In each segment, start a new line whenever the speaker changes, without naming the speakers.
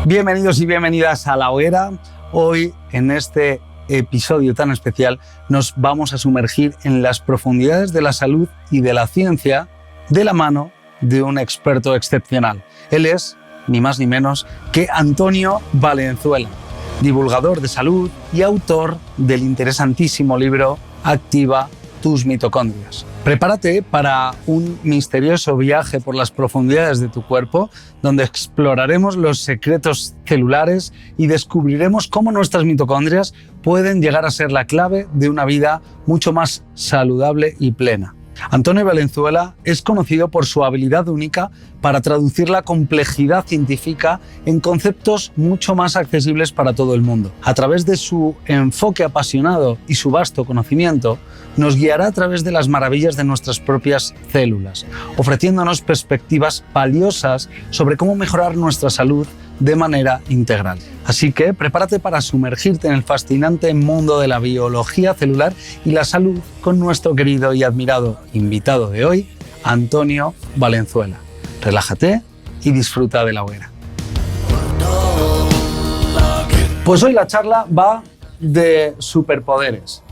Bienvenidos y bienvenidas a La Hoguera. Hoy, en este episodio tan especial, nos vamos a sumergir en las profundidades de la salud y de la ciencia de la mano de un experto excepcional. Él es, ni más ni menos, que Antonio Valenzuela, divulgador de salud y autor del interesantísimo libro Activa tus mitocondrias. Prepárate para un misterioso viaje por las profundidades de tu cuerpo, donde exploraremos los secretos celulares y descubriremos cómo nuestras mitocondrias pueden llegar a ser la clave de una vida mucho más saludable y plena. Antonio Valenzuela es conocido por su habilidad única para traducir la complejidad científica en conceptos mucho más accesibles para todo el mundo. A través de su enfoque apasionado y su vasto conocimiento, nos guiará a través de las maravillas de nuestras propias células, ofreciéndonos perspectivas valiosas sobre cómo mejorar nuestra salud de manera integral. Así que prepárate para sumergirte en el fascinante mundo de la biología celular y la salud con nuestro querido y admirado invitado de hoy, Antonio Valenzuela. Relájate y disfruta de la hoguera. Pues hoy la charla va de superpoderes,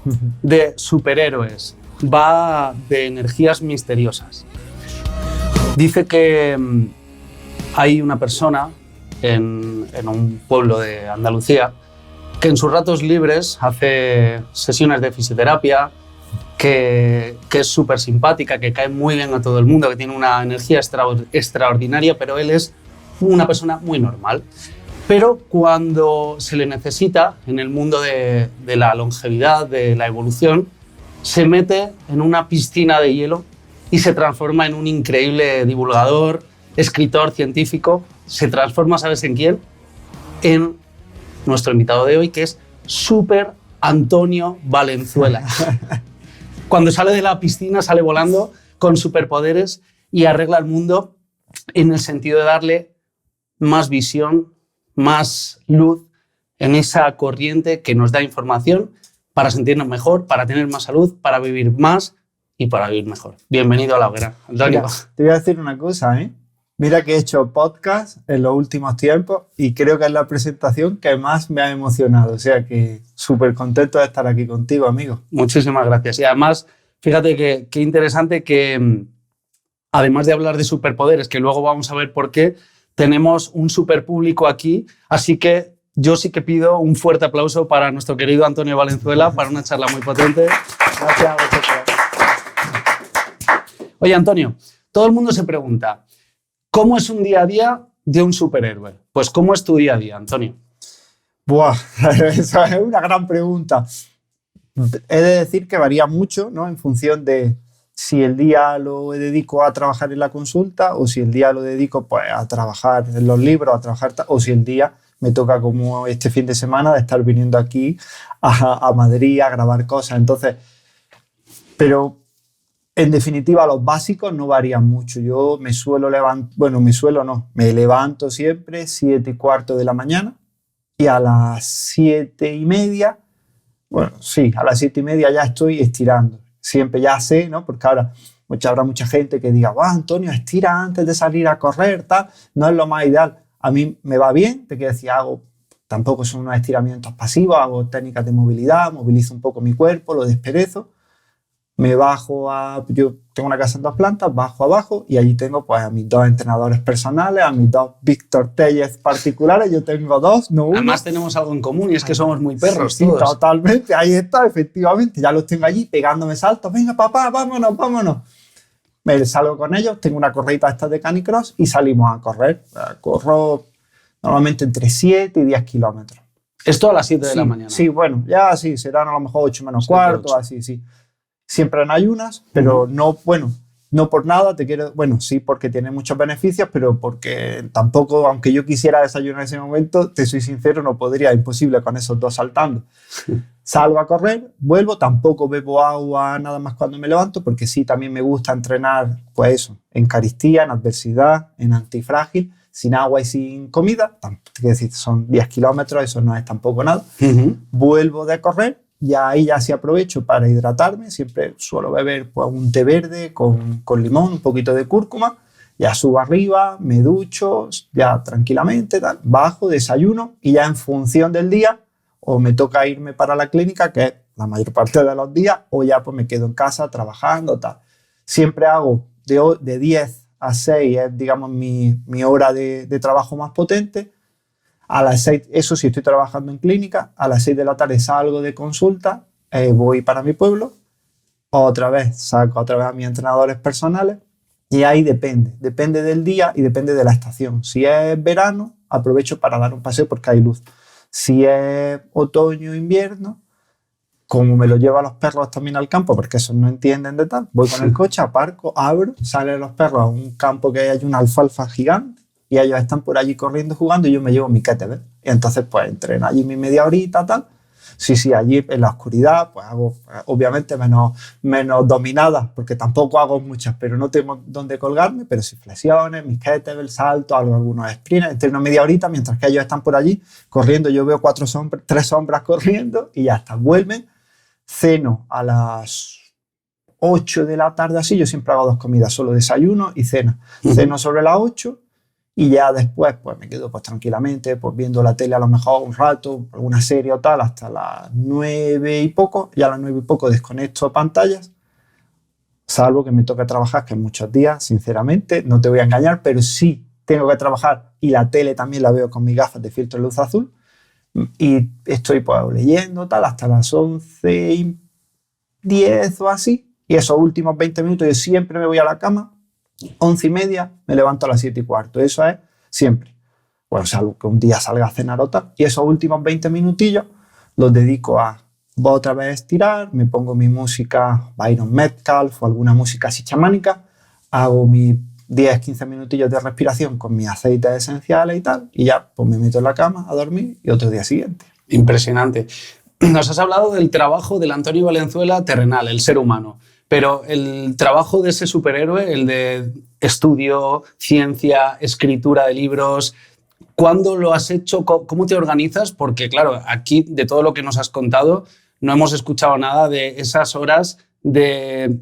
de superhéroes, va de energías misteriosas. Dice que hay una persona en un pueblo de Andalucía que en sus ratos libres hace sesiones de fisioterapia, que es súper simpática, que cae muy bien a todo el mundo, que tiene una energía extraordinaria, pero él es una persona muy normal. Pero cuando se le necesita en el mundo de la longevidad, de la evolución, se mete en una piscina de hielo y se transforma en un increíble divulgador, escritor, científico. Se transforma, ¿sabes en quién? En nuestro invitado de hoy, que es Super Antonio Valenzuela. Cuando sale de la piscina, sale volando con superpoderes y arregla el mundo en el sentido de darle más visión, más luz en esa corriente que nos da información para sentirnos mejor, para tener más salud, para vivir más y para vivir mejor. Bienvenido a La Hoguera, Antonio.
Mira, te voy a decir una cosa, ¿eh? Mira que he hecho podcast en los últimos tiempos y creo que es la presentación que más me ha emocionado. O sea que súper contento de estar aquí contigo, amigo.
Muchísimas gracias. Y además, fíjate qué interesante que, además de hablar de superpoderes, que luego vamos a ver por qué, tenemos un super público aquí. Así que yo sí que pido un fuerte aplauso para nuestro querido Antonio Valenzuela para una charla muy potente.
Gracias a vosotros.
Oye, Antonio, todo el mundo se pregunta, ¿cómo es un día a día de un superhéroe? Pues, ¿cómo es tu día a día, Antonio?
Buah, esa es una gran pregunta. He de decir que varía mucho, ¿no? En función de si el día lo dedico a trabajar en la consulta o si el día lo dedico pues, a trabajar en los libros, a trabajar, o si el día me toca, como este fin de semana, de estar viniendo aquí a Madrid a grabar cosas. Entonces, pero en definitiva, los básicos no varían mucho. Yo me suelo levantar, me levanto siempre 7:15 de la mañana y a las 7:30, a las 7:30 ya estoy estirando. Siempre ya sé, ¿no? Porque ahora habrá mucha gente que diga, Antonio, estira antes de salir a correr, tal. No es lo más ideal. A mí me va bien, te quiero decir, tampoco son unos estiramientos pasivos, hago técnicas de movilidad, movilizo un poco mi cuerpo, lo desperezo. Me bajo yo tengo una casa en 2 plantas, bajo abajo y allí tengo pues a mis 2 entrenadores personales, a mis 2 Víctor Tellez particulares. Yo tengo 2, no 1.
Además tenemos algo en común y es que somos muy perros,
sí,
todos.
Totalmente, ahí está, efectivamente. Ya los tengo allí pegándome saltos. Venga, papá, vámonos. Me salgo con ellos, tengo una correita esta de Canicross y salimos a correr. Corro normalmente entre 7 y 10 kilómetros.
Esto a las 7 de la mañana.
Sí, bueno, ya sí, serán a lo mejor 8 menos cuarto, así, sí. Siempre en ayunas, pero no por nada, sí porque tiene muchos beneficios, pero porque tampoco, aunque yo quisiera desayunar en ese momento, te soy sincero, no podría, imposible con esos 2 saltando. Salgo a correr, vuelvo, tampoco bebo agua nada más cuando me levanto, porque sí, también me gusta entrenar, pues eso, en caristía, en adversidad, en antifrágil, sin agua y sin comida, es decir, son 10 kilómetros, eso no es tampoco nada. Vuelvo de correr ya ahí ya sí aprovecho para hidratarme. Siempre suelo beber pues, un té verde con limón, un poquito de cúrcuma. Ya subo arriba, me ducho, ya tranquilamente, tal, bajo, desayuno y ya en función del día o me toca irme para la clínica, que es la mayor parte de los días, o ya pues me quedo en casa trabajando, tal. Siempre hago de 10 a 6, es digamos mi hora de trabajo más potente. A las 6, eso sí estoy trabajando en clínica, a las 6 de la tarde salgo de consulta, voy para mi pueblo, otra vez saco otra vez a mis entrenadores personales y ahí depende del día y depende de la estación. Si es verano, aprovecho para dar un paseo porque hay luz. Si es otoño o invierno, como me lo llevo a los perros también al campo, porque esos no entienden de tal, voy con el coche, aparco, abro, salen los perros a un campo que hay una alfalfa gigante y ellos están por allí corriendo, jugando y yo me llevo mi kettlebell. Y entonces pues entreno allí mi media horita, tal. Sí, allí en la oscuridad pues hago obviamente menos dominadas, porque tampoco hago muchas, pero no tengo dónde colgarme, pero sí flexiones, mis kettlebell, salto, hago algunos sprints, entreno media horita mientras que ellos están por allí corriendo, yo veo 3 sombras corriendo y ya está, vuelven. Ceno a las 8 de la tarde así, yo siempre hago 2 comidas, solo desayuno y cena. Ceno sobre las 8 y ya después pues me quedo pues tranquilamente pues viendo la tele a lo mejor un rato, alguna serie o tal, hasta las 9 y poco, y a las 9 y poco desconecto pantallas, salvo que me toque trabajar, que en muchos días, sinceramente, no te voy a engañar, pero sí tengo que trabajar y la tele también la veo con mis gafas de filtro de luz azul. Y estoy pues leyendo tal hasta las 11:10 o así, y esos últimos 20 minutos yo siempre me voy a la cama, 11:30 me levanto a las 7:15, eso es siempre, bueno, salvo que un día salga a cenar o tal, y esos últimos 20 minutillos los dedico a voy otra vez a estirar, me pongo mi música Byron Metcalf o alguna música así chamánica, hago mi 10-15 minutillos de respiración con mis aceites esenciales y tal, y ya pues me meto en la cama a dormir y otro día siguiente.
Impresionante. Nos has hablado del trabajo del Antonio Valenzuela terrenal, el ser humano, pero el trabajo de ese superhéroe, el de estudio, ciencia, escritura de libros, ¿cuándo lo has hecho? ¿Cómo te organizas? Porque claro, aquí de todo lo que nos has contado no hemos escuchado nada de esas horas de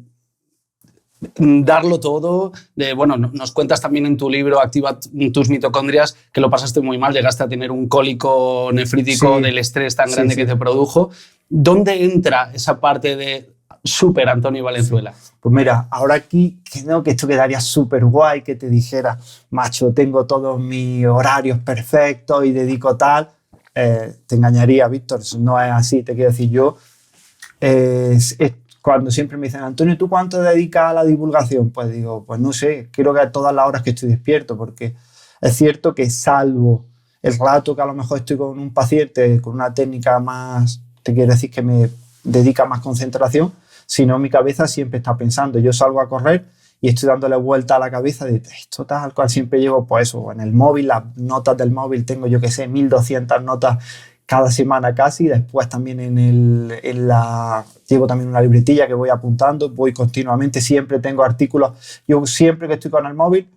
darlo todo, bueno, nos cuentas también en tu libro Activa tus mitocondrias que lo pasaste muy mal, llegaste a tener un cólico nefrítico del estrés tan grande que te produjo. ¿Dónde entra esa parte de súper Antonio Valenzuela?
Pues mira, ahora aquí creo que esto quedaría súper guay que te dijera, macho, tengo todos mis horarios perfectos y dedico tal. Te engañaría, Víctor, no es así, te quiero decir yo. Cuando siempre me dicen, Antonio, ¿tú cuánto dedicas a la divulgación? Pues digo, pues no sé, creo que a todas las horas que estoy despierto, porque es cierto que salvo el rato que a lo mejor estoy con un paciente con una técnica más, te quiero decir que me dedica más concentración, sino mi cabeza siempre está pensando. Yo salgo a correr y estoy dándole vuelta a la cabeza de esto tal cual, siempre llevo pues eso, en el móvil, las notas del móvil, tengo yo que sé, 1200 notas cada semana casi, después también llevo también una libretilla que voy apuntando, voy continuamente, siempre tengo artículos, yo siempre que estoy con el móvil,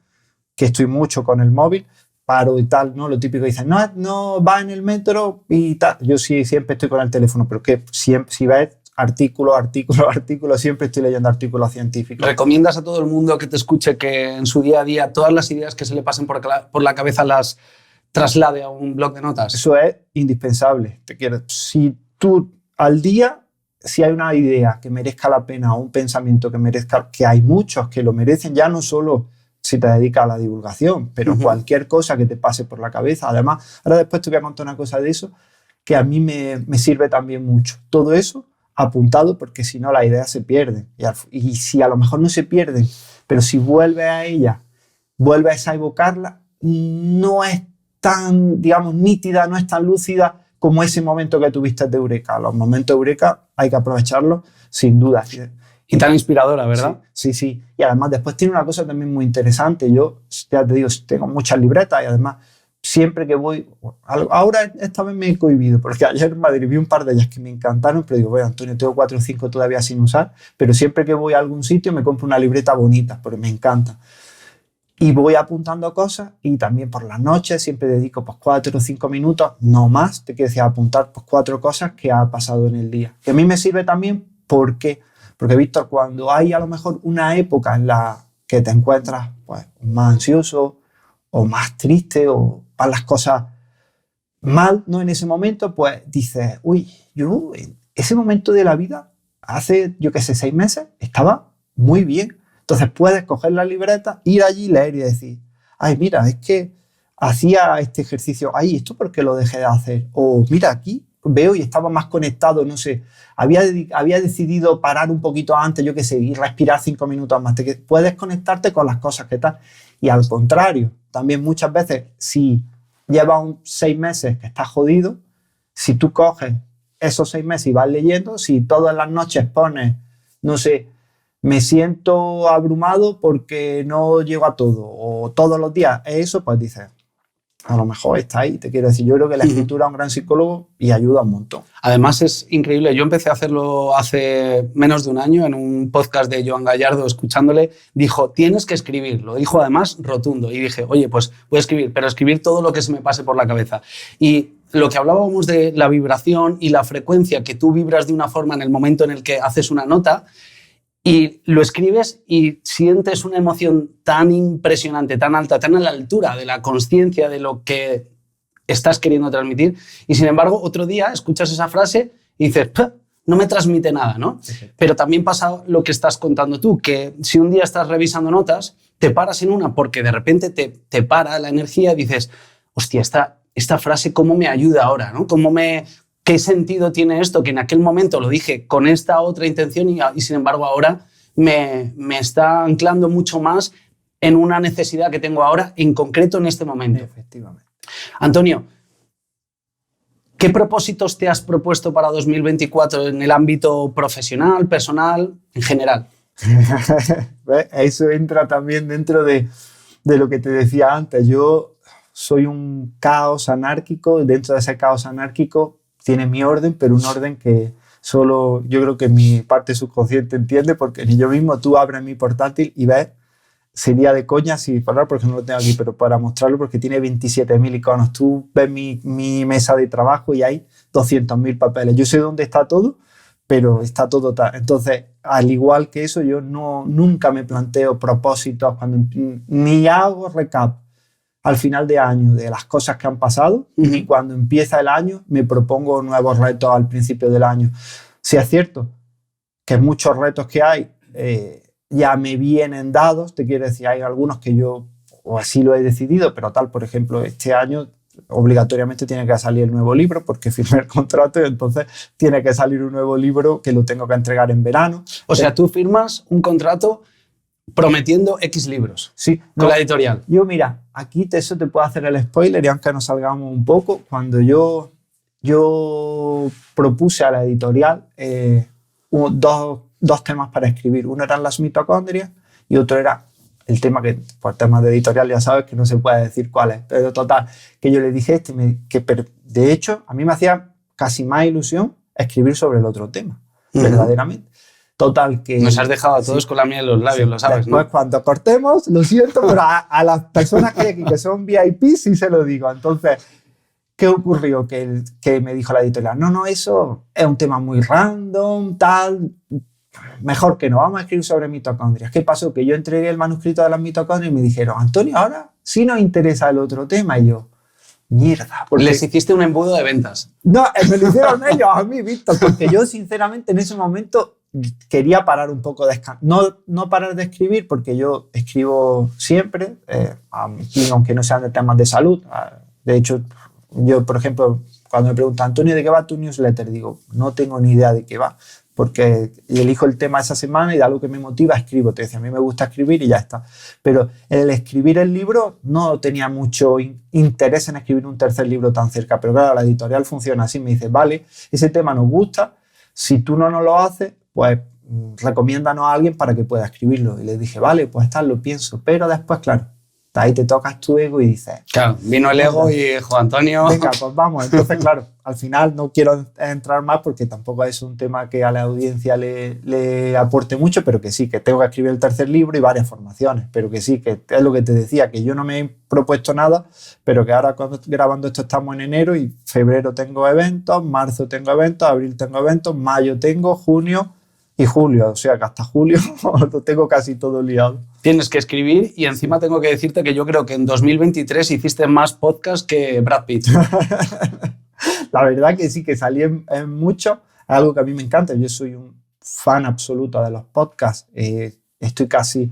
que estoy mucho con el móvil, paro y tal, ¿no? Lo típico dicen, no va en el metro y tal, yo sí siempre estoy con el teléfono, pero que siempre, si ves artículos, siempre estoy leyendo artículos científicos.
¿Recomiendas a todo el mundo que te escuche que en su día a día todas las ideas que se le pasen por la cabeza las traslade a un bloc de notas?
Eso es indispensable. Si tú al día, si hay una idea que merezca la pena o un pensamiento que merezca, que hay muchos que lo merecen, ya no solo si te dedicas a la divulgación, pero cualquier cosa que te pase por la cabeza. Además, ahora después te voy a contar una cosa de eso que a mí me sirve también mucho. Todo eso apuntado, porque si no las ideas se pierden. Y si a lo mejor no se pierden, pero si vuelves a ella, vuelves a evocarla, no es tan, digamos, nítida, no es tan lúcida como ese momento que tuviste de eureka. Los momentos de eureka hay que aprovecharlos sin duda.
Y tan inspiradora, ¿verdad?
Sí. Y además después tiene una cosa también muy interesante. Yo, ya te digo, tengo muchas libretas y además siempre que voy... Ahora esta vez me he cohibido, porque ayer en Madrid vi un par de ellas que me encantaron, pero digo, bueno, Antonio, tengo 4 o 5 todavía sin usar, pero siempre que voy a algún sitio me compro una libreta bonita, porque me encanta. y voy apuntando cosas, y también por las noches siempre dedico pues 4 o 5 minutos, no más, te quiero decir, apuntar pues 4 cosas que ha pasado en el día. Que a mí me sirve también porque, Víctor, cuando hay a lo mejor una época en la que te encuentras pues, más ansioso o más triste o van las cosas mal, ¿no? En ese momento, pues dices, uy, yo en ese momento de la vida, hace, yo qué sé, 6 meses, estaba muy bien. Entonces puedes coger la libreta, ir allí, leer y decir, ay, mira, es que hacía este ejercicio, ay, ¿esto por qué lo dejé de hacer? O mira, aquí veo y estaba más conectado, no sé, había decidido parar un poquito antes, yo qué sé, y respirar 5 minutos más. Puedes conectarte con las cosas que tal. Y al contrario, también muchas veces, si llevas 6 meses que estás jodido, si tú coges esos 6 meses y vas leyendo, si todas las noches pones, no sé, me siento abrumado porque no llego a todo, o todos los días eso, pues dices, a lo mejor está ahí. Te quiero decir, yo creo que la escritura es un gran psicólogo y ayuda un montón.
Además es increíble, yo empecé a hacerlo hace menos de un año en un podcast de Joan Gallardo, escuchándole, dijo, tienes que escribir, lo dijo además rotundo, y dije, oye, pues voy a escribir, pero escribir todo lo que se me pase por la cabeza. Y lo que hablábamos de la vibración y la frecuencia, que tú vibras de una forma en el momento en el que haces una nota, y lo escribes y sientes una emoción tan impresionante, tan alta, tan a la altura de la consciencia de lo que estás queriendo transmitir. Y sin embargo, otro día escuchas esa frase y dices, no me transmite nada, ¿no? Sí. Pero también pasa lo que estás contando tú, que si un día estás revisando notas, te paras en una porque de repente te para la energía y dices, hostia, esta frase, ¿cómo me ayuda ahora, ¿no? ¿Qué sentido tiene esto? Que en aquel momento lo dije con esta otra intención y sin embargo ahora me está anclando mucho más en una necesidad que tengo ahora, en concreto en este momento.
Efectivamente.
Antonio, ¿qué propósitos te has propuesto para 2024 en el ámbito profesional, personal, en general?
Eso entra también dentro de lo que te decía antes. Yo soy un caos anárquico, dentro de ese caos anárquico tiene mi orden, pero un orden que solo yo creo que mi parte subconsciente entiende, porque ni yo mismo, tú abres mi portátil y ves, sería de coña si parar, porque no lo tengo aquí, pero para mostrarlo, porque tiene 27.000 iconos. Tú ves mi mesa de trabajo y hay 200.000 papeles. Yo sé dónde está todo, pero está todo tal. Entonces, al igual que eso, yo nunca me planteo propósitos, ni hago recap al final de año de las cosas que han pasado, y cuando empieza el año me propongo nuevos retos al principio del año. Si es cierto que muchos retos que hay ya me vienen dados, te quiero decir, hay algunos que yo o así lo he decidido, pero tal, por ejemplo, este año obligatoriamente tiene que salir el nuevo libro porque firmé el contrato y entonces tiene que salir un nuevo libro que lo tengo que entregar en verano.
O sea, tú firmas un contrato prometiendo X libros,
sí,
con la editorial.
Yo, mira, aquí eso te puedo hacer el spoiler, y aunque nos salgamos un poco, cuando yo propuse a la editorial dos temas para escribir. Uno eran las mitocondrias y otro era el tema que, por temas de editorial ya sabes que no se puede decir cuál es, pero total, que yo le dije de hecho, a mí me hacía casi más ilusión escribir sobre el otro tema, verdaderamente. Total, que...
Nos has dejado a todos con la miel en los labios, lo sabes,
después, ¿no? Cuando cortemos, lo siento, pero a las personas que son VIP sí se lo digo. Entonces, ¿qué ocurrió? Que me dijo la editorial, no, eso es un tema muy random, tal, mejor que no, vamos a escribir sobre mitocondrias. ¿Qué pasó? Que yo entregué el manuscrito de las mitocondrias y me dijeron, Antonio, ahora sí nos interesa el otro tema. Y yo, mierda. Porque...
Les hiciste un embudo de ventas.
No, me lo hicieron ellos a mí, Víctor, porque yo sinceramente en ese momento quería parar un poco de no parar de escribir, porque yo escribo siempre, aunque no sean de temas de salud. De hecho, yo, por ejemplo, cuando me preguntan, Antonio, ¿de qué va tu newsletter? Digo, no tengo ni idea de qué va, porque elijo el tema esa semana y de algo que me motiva escribo. Te decía, a mí me gusta escribir y ya está. Pero el escribir el libro no tenía mucho interés en escribir un tercer libro tan cerca. Pero claro, la editorial funciona así. Me dice, vale, ese tema nos gusta. Si tú no nos lo haces, pues recomiéndanos a alguien para que pueda escribirlo. Y le dije, vale, pues tal, lo pienso. Pero después, claro, Ahí te tocas tu ego y dices...
Claro, vino el ego y Juan Antonio...
Venga, pues vamos. Entonces, claro, al final no quiero entrar más porque tampoco es un tema que a la audiencia le aporte mucho, pero que sí, que tengo que escribir el tercer libro y varias formaciones, pero que sí, que es lo que te decía, que yo no me he propuesto nada, pero que ahora cuando grabando esto estamos en enero y febrero tengo eventos, marzo tengo eventos, abril tengo eventos, mayo tengo, junio y julio. O sea que hasta julio lo tengo casi todo liado.
Tienes que escribir y encima tengo que decirte que yo creo que en 2023 hiciste más podcast que Brad Pitt.
La verdad que sí, que salí en mucho. Es algo que a mí me encanta. Yo soy un fan absoluto de los podcasts. Estoy casi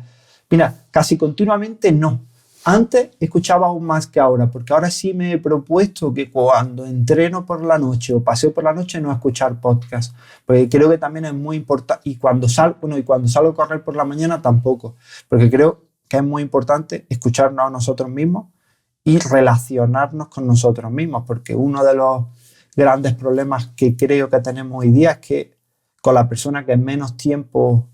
continuamente no. Antes escuchaba aún más que ahora, porque ahora sí me he propuesto que cuando entreno por la noche o paseo por la noche no escuchar podcast, porque creo que también es muy importante, y cuando salgo a correr por la mañana tampoco, porque creo que es muy importante escucharnos a nosotros mismos y relacionarnos con nosotros mismos, porque uno de los grandes problemas que creo que tenemos hoy día es que con la persona que menos tiempo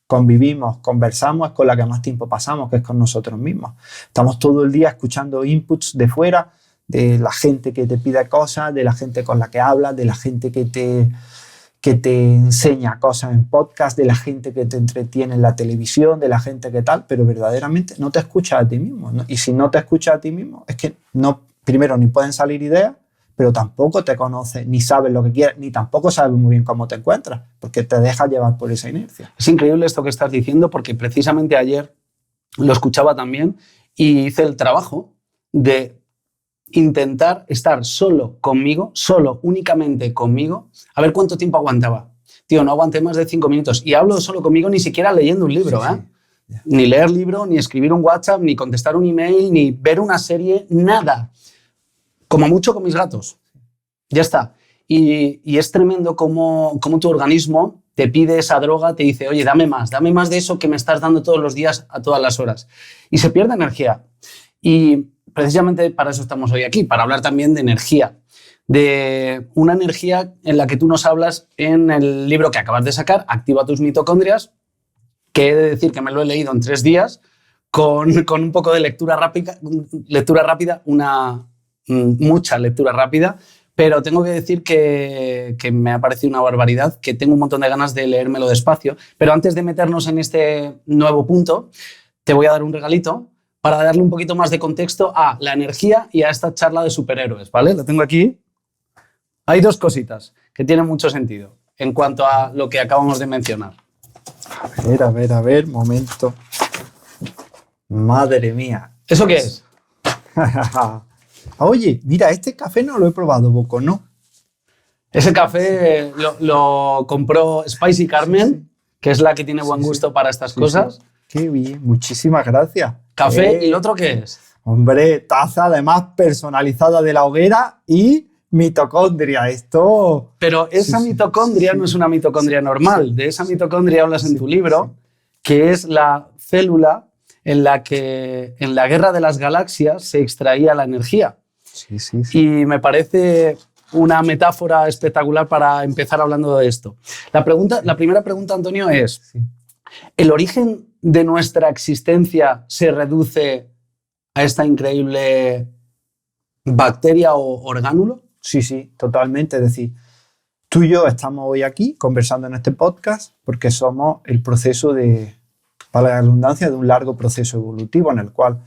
convivimos, conversamos, es con la que más tiempo pasamos, que es con nosotros mismos. Estamos todo el día escuchando inputs de fuera, de la gente que te pide cosas, de la gente con la que hablas, de la gente que te enseña cosas en podcast, de la gente que te entretiene en la televisión, de la gente que tal, pero verdaderamente no te escuchas a ti mismo, ¿no? Y si no te escuchas a ti mismo, es que no, primero ni pueden salir ideas, pero tampoco te conoces, ni sabes lo que quieres, ni tampoco sabes muy bien cómo te encuentras, porque te dejas llevar por esa inercia.
Es increíble esto que estás diciendo, porque precisamente ayer lo escuchaba también y hice el trabajo de intentar estar solo conmigo, solo, únicamente conmigo, a ver cuánto tiempo aguantaba. Tío, no aguanté más de 5 minutos. Y hablo solo conmigo ni siquiera leyendo un libro, sí, ¿eh? Ni leer libro, ni escribir un WhatsApp, ni contestar un email, ni ver una serie, nada. Como mucho con mis gatos. Ya está. Y es tremendo cómo tu organismo te pide esa droga, te dice, oye, dame más de eso que me estás dando todos los días a todas las horas. Y se pierde energía. Y precisamente para eso estamos hoy aquí, para hablar también de energía. De una energía en la que tú nos hablas en el libro que acabas de sacar, Activa tus mitocondrias, que he de decir que me lo he leído en 3 días, con un poco de lectura rápida, mucha lectura rápida, pero tengo que decir que me ha parecido una barbaridad, que tengo un montón de ganas de leérmelo despacio. Pero antes de meternos en este nuevo punto, te voy a dar un regalito para darle un poquito más de contexto a la energía y a esta charla de superhéroes, ¿vale? Lo tengo aquí. Hay 2 cositas que tienen mucho sentido en cuanto a lo que acabamos de mencionar.
A ver, momento. Madre mía.
¿Eso qué es?
Oye, mira, este café no lo he probado, Boco, ¿no?
Ese café lo compró Spicy Carmen, que es la que tiene buen gusto para estas cosas.
Qué bien, muchísimas gracias.
¿Café? ¿Y el otro qué es?
Hombre, taza además personalizada de la hoguera y mitocondria. Esto...
Pero esa mitocondria no es una mitocondria normal. De esa mitocondria hablas en tu libro, que es la célula en la que en la guerra de las galaxias se extraía la energía.
Sí.
Y me parece una metáfora espectacular para empezar hablando de esto. La primera pregunta, Antonio, es: ¿el origen de nuestra existencia se reduce a esta increíble bacteria o orgánulo?
Sí, totalmente. Es decir, tú y yo estamos hoy aquí conversando en este podcast porque somos el proceso de, para la redundancia, de un largo proceso evolutivo en el cual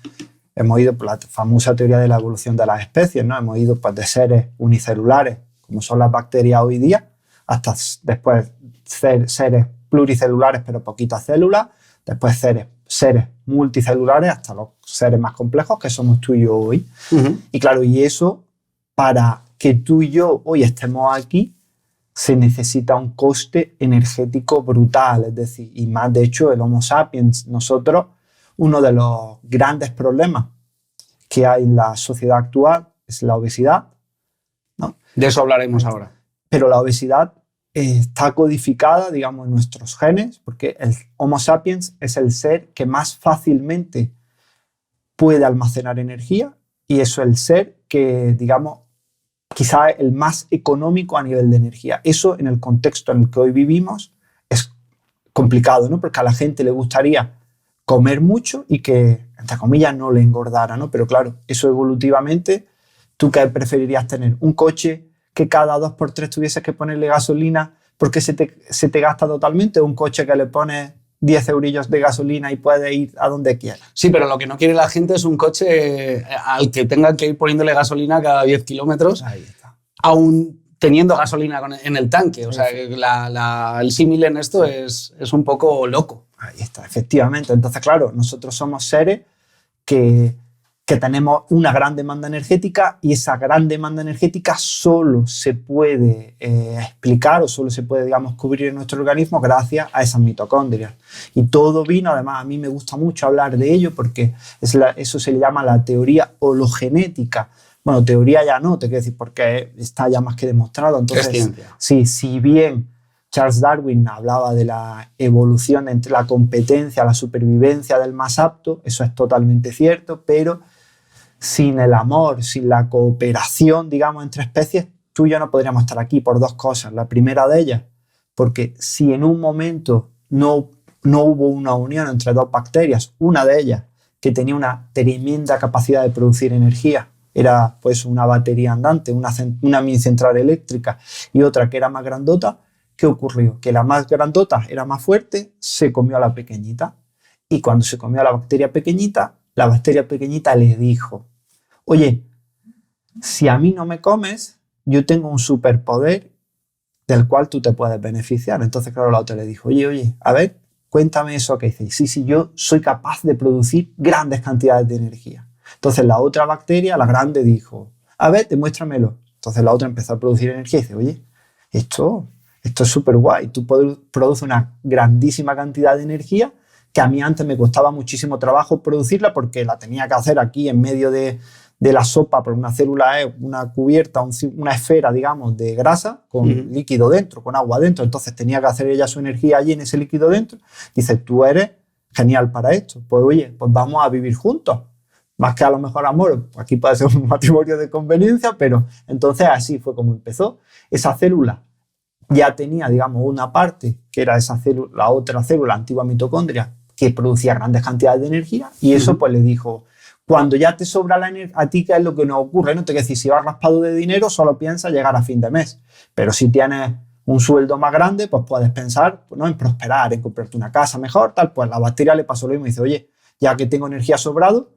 hemos ido por la famosa teoría de la evolución de las especies, ¿no? Hemos ido pues, de seres unicelulares, como son las bacterias hoy día, hasta después seres pluricelulares, pero poquitas células, después seres multicelulares, hasta los seres más complejos que somos tú y yo hoy. Uh-huh. Y claro, y eso, para que tú y yo hoy estemos aquí, se necesita un coste energético brutal, es decir, y más de hecho el Homo sapiens, nosotros, uno de los grandes problemas que hay en la sociedad actual es la obesidad, ¿no?
De eso hablaremos ahora.
Pero la obesidad está codificada, digamos, en nuestros genes, porque el Homo sapiens es el ser que más fácilmente puede almacenar energía y eso es el ser que, digamos, quizá el más económico a nivel de energía. Eso, en el contexto en el que hoy vivimos, es complicado, ¿no? Porque a la gente le gustaría comer mucho y que entre comillas, no le engordara, ¿no? Pero claro, eso evolutivamente, ¿tú qué preferirías tener? ¿Un coche que cada 2x3 tuvieses que ponerle gasolina porque se te gasta totalmente, o un coche que le pones 10 eurillos de gasolina y puedes ir a donde quieras?
Sí, pero lo que no quiere la gente es un coche al que tengan que ir poniéndole gasolina cada 10 kilómetros,
Ahí está.
aún teniendo gasolina en el tanque. O sea, el símil en esto es un poco loco.
Ahí está, efectivamente. Entonces, claro, nosotros somos seres que tenemos una gran demanda energética, y esa gran demanda energética solo se puede explicar, o solo se puede, digamos, cubrir en nuestro organismo gracias a esas mitocondrias. Y todo vino, además, a mí me gusta mucho hablar de ello porque eso se le llama la teoría hologenética. Bueno, teoría ya no, te quiero decir, porque está ya más que demostrado. Entonces,
es ciencia.
Sí, si bien Charles Darwin hablaba de la evolución entre la competencia, la supervivencia del más apto, eso es totalmente cierto, pero sin el amor, sin la cooperación, digamos, entre especies, tú y yo no podríamos estar aquí por dos cosas. La primera de ellas, porque si en un momento no hubo una unión entre dos bacterias, una de ellas que tenía una tremenda capacidad de producir energía, era pues una batería andante, una mini central eléctrica, y otra que era más grandota, ¿qué ocurrió? Que la más grandota era más fuerte, se comió a la pequeñita, y cuando se comió a la bacteria pequeñita le dijo: oye, si a mí no me comes, yo tengo un superpoder del cual tú te puedes beneficiar. Entonces, claro, la otra le dijo: oye, a ver, cuéntame eso que dices. Sí, yo soy capaz de producir grandes cantidades de energía. Entonces la otra bacteria, la grande, dijo: a ver, demuéstramelo. Entonces la otra empezó a producir energía y dice: oye, esto es súper guay. Tú produces una grandísima cantidad de energía que a mí antes me costaba muchísimo trabajo producirla, porque la tenía que hacer aquí en medio de la sopa, porque una célula es una cubierta, una esfera, digamos, de grasa con líquido dentro, con agua dentro. Entonces tenía que hacer ella su energía allí en ese líquido dentro. Dice: tú eres genial para esto. Pues oye, pues vamos a vivir juntos. Más que a lo mejor amor, aquí puede ser un matrimonio de conveniencia, pero entonces así fue como empezó. Esa célula ya tenía, digamos, una parte que era esa célula, la otra célula, antigua mitocondria, que producía grandes cantidades de energía, y eso pues le dijo: cuando ya te sobra la energía, a ti, ¿qué es lo que nos ocurre? No te quiero decir, si vas raspado de dinero, solo piensas llegar a fin de mes, pero si tienes un sueldo más grande, pues puedes pensar, ¿no?, en prosperar, en comprarte una casa mejor, tal. Pues la bacteria le pasó lo mismo y dice: oye, ya que tengo energía sobrado,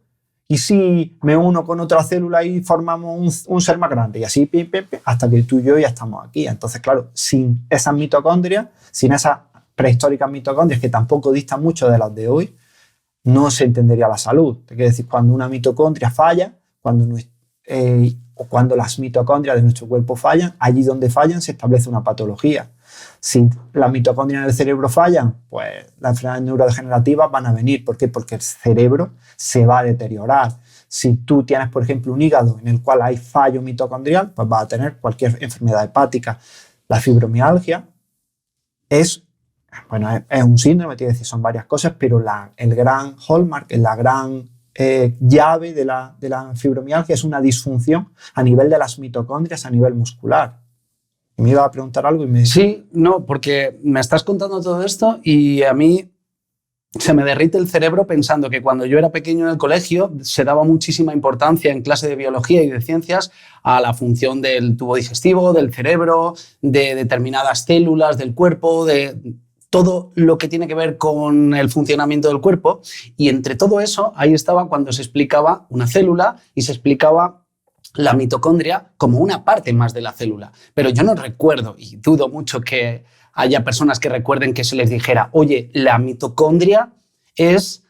¿y si me uno con otra célula y formamos un ser más grande? Y así, hasta que tú y yo ya estamos aquí. Entonces, claro, sin esas mitocondrias, sin esas prehistóricas mitocondrias, que tampoco distan mucho de las de hoy, no se entendería la salud. Te quiero decir, cuando una mitocondria falla, o cuando las mitocondrias de nuestro cuerpo fallan, allí donde fallan se establece una patología. Si las mitocondrias en el cerebro fallan, pues las enfermedades neurodegenerativas van a venir. ¿Por qué? Porque el cerebro se va a deteriorar. Si tú tienes, por ejemplo, un hígado en el cual hay fallo mitocondrial, pues vas a tener cualquier enfermedad hepática. La fibromialgia es un síndrome, te decir, son varias cosas, pero el gran hallmark, la gran llave de la fibromialgia es una disfunción a nivel de las mitocondrias, a nivel muscular. Me iba a preguntar algo y me...
Sí, no, porque me estás contando todo esto y a mí se me derrite el cerebro pensando que cuando yo era pequeño en el colegio se daba muchísima importancia en clase de biología y de ciencias a la función del tubo digestivo, del cerebro, de determinadas células del cuerpo, de todo lo que tiene que ver con el funcionamiento del cuerpo. Y entre todo eso, ahí estaba cuando se explicaba una célula y se explicaba la mitocondria como una parte más de la célula. Pero yo no recuerdo, y dudo mucho que haya personas que recuerden que se les dijera: oye, la mitocondria es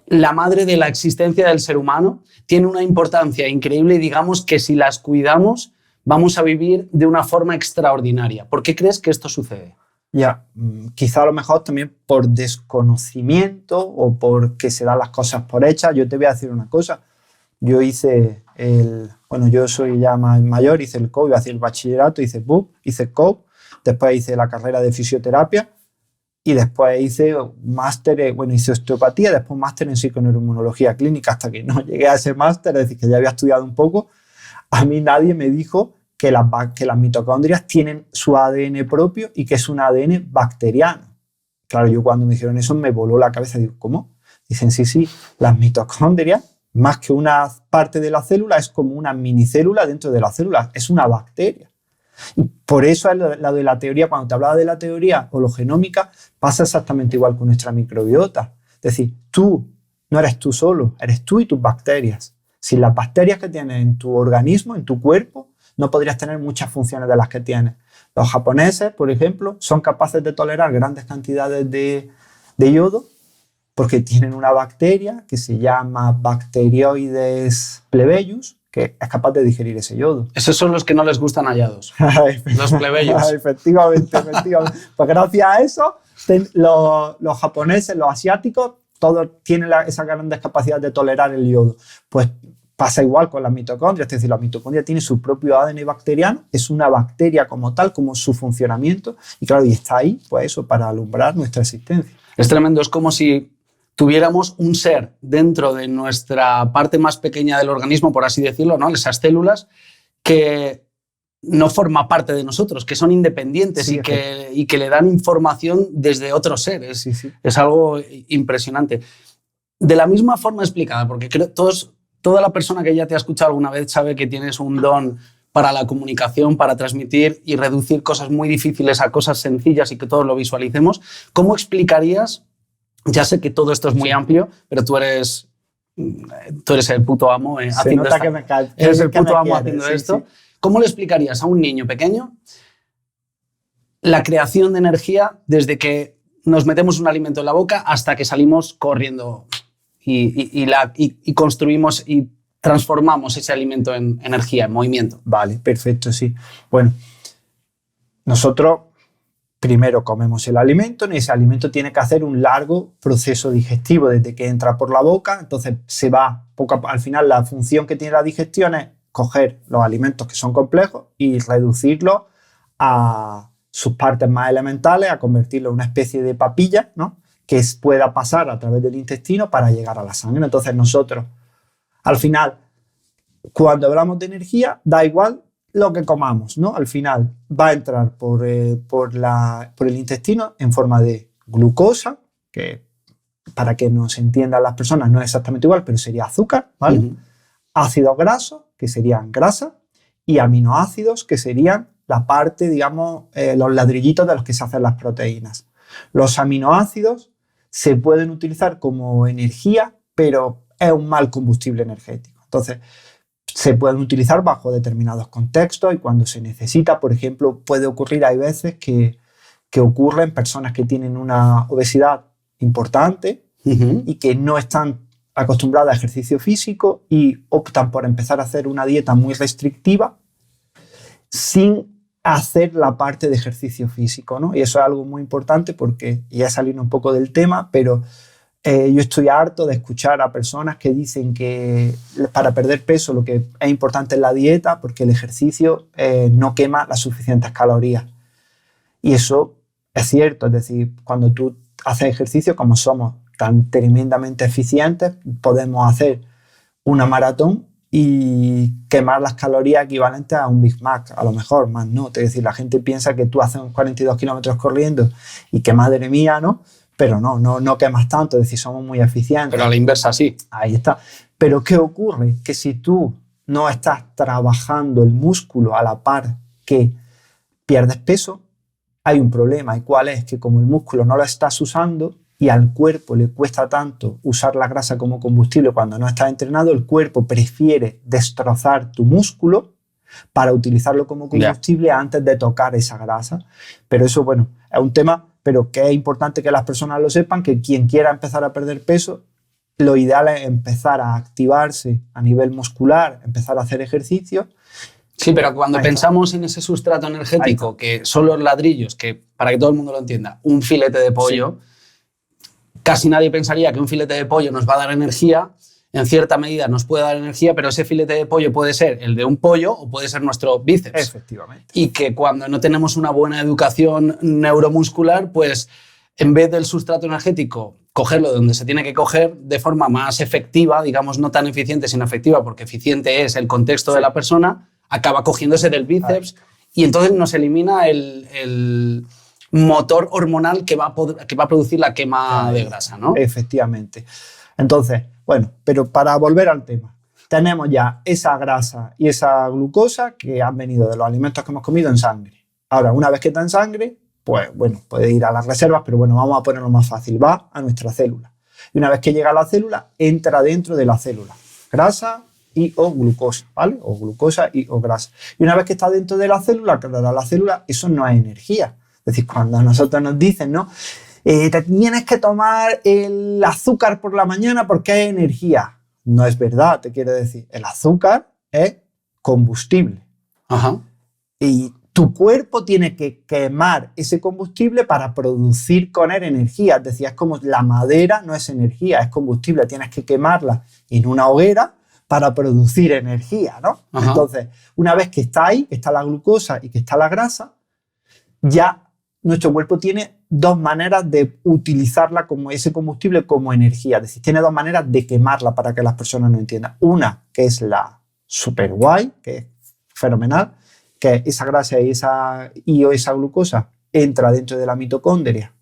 la madre de la existencia del ser humano, tiene una importancia increíble y digamos que si las cuidamos vamos a vivir de una forma extraordinaria. ¿Por qué crees que esto sucede?
Ya, quizá a lo mejor también por desconocimiento o porque se dan las cosas por hechas. Yo te voy a decir una cosa. Yo hice yo soy ya más mayor, hice el COU, hice el bachillerato, hice BUP, hice el COU, después hice la carrera de fisioterapia y después hice máster, hice osteopatía, después máster en psiconeuroinmunología clínica, hasta que no llegué a ese máster, es decir, que ya había estudiado un poco. A mí nadie me dijo que las mitocondrias tienen su ADN propio y que es un ADN bacteriano. Claro, yo cuando me dijeron eso me voló la cabeza. Digo, ¿cómo? Dicen, sí, las mitocondrias, más que una parte de la célula, es como una minicélula dentro de la célula, es una bacteria. Y por eso la de la teoría, cuando te hablaba de la teoría hologenómica, pasa exactamente igual con nuestra microbiota. Es decir, tú no eres tú solo, eres tú y tus bacterias. Sin las bacterias que tienes en tu organismo, en tu cuerpo, no podrías tener muchas funciones de las que tienes. Los japoneses, por ejemplo, son capaces de tolerar grandes cantidades de yodo porque tienen una bacteria que se llama Bacteroides plebeius, que es capaz de digerir ese yodo.
Esos son los que no les gustan hallados, los plebeyos.
Efectivamente. Pues gracias a eso, los japoneses, los asiáticos, todos tienen esas grandes capacidades de tolerar el yodo. Pues pasa igual con las mitocondrias, es decir, la mitocondria tiene su propio ADN bacteriano, es una bacteria como tal, como su funcionamiento, y claro, y está ahí, pues eso, para alumbrar nuestra existencia.
Es tremendo, es como si tuviéramos un ser dentro de nuestra parte más pequeña del organismo, por así decirlo, ¿no? Esas células que no forma parte de nosotros, que son independientes, sí, y que le dan información desde otros seres.
Sí.
Es algo impresionante. De la misma forma explicada, porque creo toda la persona que ya te ha escuchado alguna vez sabe que tienes un don para la comunicación, para transmitir y reducir cosas muy difíciles a cosas sencillas y que todos lo visualicemos. ¿Cómo explicarías? Ya sé que todo esto es muy amplio, pero tú eres el puto amo haciendo esto. Eres el puto amo haciendo esto. Sí. ¿Cómo le explicarías a un niño pequeño la creación de energía desde que nos metemos un alimento en la boca hasta que salimos corriendo y construimos y transformamos ese alimento en energía, en movimiento?
Vale, perfecto, sí. Bueno, nosotros primero comemos el alimento, y ese alimento tiene que hacer un largo proceso digestivo desde que entra por la boca, entonces se va al final la función que tiene la digestión es coger los alimentos que son complejos y reducirlos a sus partes más elementales, a convertirlo en una especie de papilla, ¿no? Que pueda pasar a través del intestino para llegar a la sangre. Entonces nosotros, al final, cuando hablamos de energía, da igual lo que comamos, ¿no? Al final va a entrar por el intestino en forma de glucosa, que para que nos entiendan las personas no es exactamente igual, pero sería azúcar, ¿vale? Uh-huh. Ácidos grasos, que serían grasa, y aminoácidos, que serían la parte, digamos, los ladrillitos de los que se hacen las proteínas. Los aminoácidos se pueden utilizar como energía, pero es un mal combustible energético. Entonces, se pueden utilizar bajo determinados contextos y cuando se necesita, por ejemplo, puede ocurrir, hay veces que ocurre en personas que tienen una obesidad importante uh-huh. y que no están acostumbradas a ejercicio físico y optan por empezar a hacer una dieta muy restrictiva sin hacer la parte de ejercicio físico, ¿no? Y eso es algo muy importante porque, ya saliendo un poco del tema, pero yo estoy harto de escuchar a personas que dicen que para perder peso lo que es importante es la dieta porque el ejercicio no quema las suficientes calorías. Y eso es cierto, es decir, cuando tú haces ejercicio, como somos tan tremendamente eficientes, podemos hacer una maratón y quemar las calorías equivalentes a un Big Mac, a lo mejor, más no. Es decir, la gente piensa que tú haces 42 kilómetros corriendo y que madre mía, ¿no? Pero no quemas tanto, es decir, somos muy eficientes.
Pero a la inversa sí.
Ahí está. Pero ¿qué ocurre? Que si tú no estás trabajando el músculo a la par que pierdes peso, hay un problema. ¿Y cuál es? Que como el músculo no lo estás usando y al cuerpo le cuesta tanto usar la grasa como combustible cuando no estás entrenado, el cuerpo prefiere destrozar tu músculo para utilizarlo como combustible antes de tocar esa grasa. Pero eso, bueno, es un tema, pero que es importante que las personas lo sepan, que quien quiera empezar a perder peso, lo ideal es empezar a activarse a nivel muscular, empezar a hacer ejercicio.
Sí, pero cuando pensamos en ese sustrato energético, que son los ladrillos, que para que todo el mundo lo entienda, un filete de pollo, sí. Casi nadie pensaría que un filete de pollo nos va a dar energía. En cierta medida nos puede dar energía, pero ese filete de pollo puede ser el de un pollo o puede ser nuestro bíceps.
Efectivamente.
Y que cuando no tenemos una buena educación neuromuscular, pues en vez del sustrato energético, cogerlo de donde se tiene que coger de forma más efectiva, digamos no tan eficiente sino efectiva, porque eficiente es el contexto de la persona, acaba cogiéndose del bíceps y entonces nos elimina el motor hormonal que va a producir la quema de grasa, ¿no?
Efectivamente. Entonces, bueno, pero para volver al tema, tenemos ya esa grasa y esa glucosa que han venido de los alimentos que hemos comido en sangre. Ahora, una vez que está en sangre, pues bueno, puede ir a las reservas, pero bueno, vamos a ponerlo más fácil, va a nuestra célula. Y una vez que llega a la célula, entra dentro de la célula. Grasa y o glucosa, ¿vale? O glucosa y o grasa. Y una vez que está dentro de la célula, claro, la célula, eso no es energía. Es decir, cuando a nosotros nos dicen, ¿no? Te tienes que tomar el azúcar por la mañana porque es energía. No es verdad, te quiero decir. El azúcar es combustible.
Ajá.
Y tu cuerpo tiene que quemar ese combustible para producir con él energía. Es decir, es como la madera no es energía, es combustible. Tienes que quemarla en una hoguera para producir energía, ¿no?
Ajá.
Entonces, una vez que está ahí, que está la glucosa y que está la grasa, ya nuestro cuerpo tiene dos maneras de utilizarla como ese combustible como energía. Es decir, tiene dos maneras de quemarla para que las personas no entiendan. Una, que es la super guay, que es fenomenal, que esa grasa y esa glucosa entra dentro de la mitocondria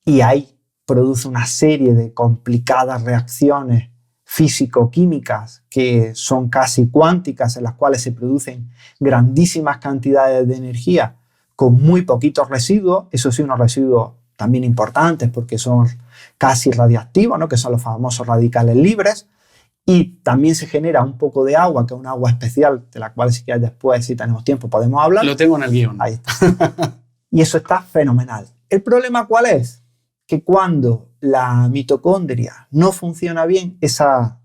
y ahí produce una serie de complicadas reacciones físico-químicas que son casi cuánticas, en las cuales se producen grandísimas cantidades de energía con muy poquitos residuos, eso sí, unos residuos también importantes porque son casi radiactivos, ¿no? Que son los famosos radicales libres, y también se genera un poco de agua, que es un agua especial, de la cual si quieres después, si tenemos tiempo, podemos hablar.
Lo tengo en el guión.
Ahí está. Y eso está fenomenal. ¿El problema cuál es? Que cuando la mitocondria no funciona bien, esa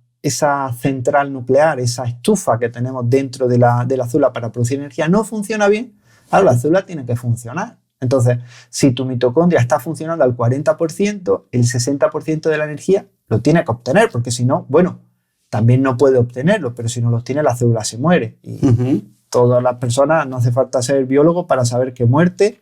central nuclear, esa estufa que tenemos dentro de la célula para producir energía, no funciona bien, claro, la célula tiene que funcionar. Entonces, si tu mitocondria está funcionando al 40%, el 60% de la energía lo tiene que obtener, porque si no, bueno, también no puede obtenerlo, pero si no los tiene, la célula se muere. Y todas las personas, no hace falta ser biólogo para saber que muerte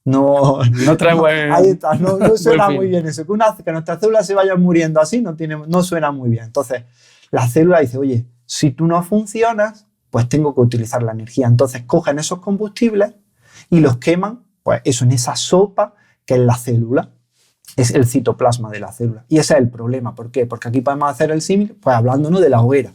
no trae buen... Ahí está, no suena muy bien eso. Que nuestras células se vayan muriendo así no suena muy bien. Entonces, la célula dice, oye, si tú no funcionas, pues tengo que utilizar la energía. Entonces, cogen esos combustibles y los queman, pues eso, en esa sopa que es la célula. Es el citoplasma de la célula. Y ese es el problema. ¿Por qué? Porque aquí podemos hacer el símil, pues hablándonos de la hoguera.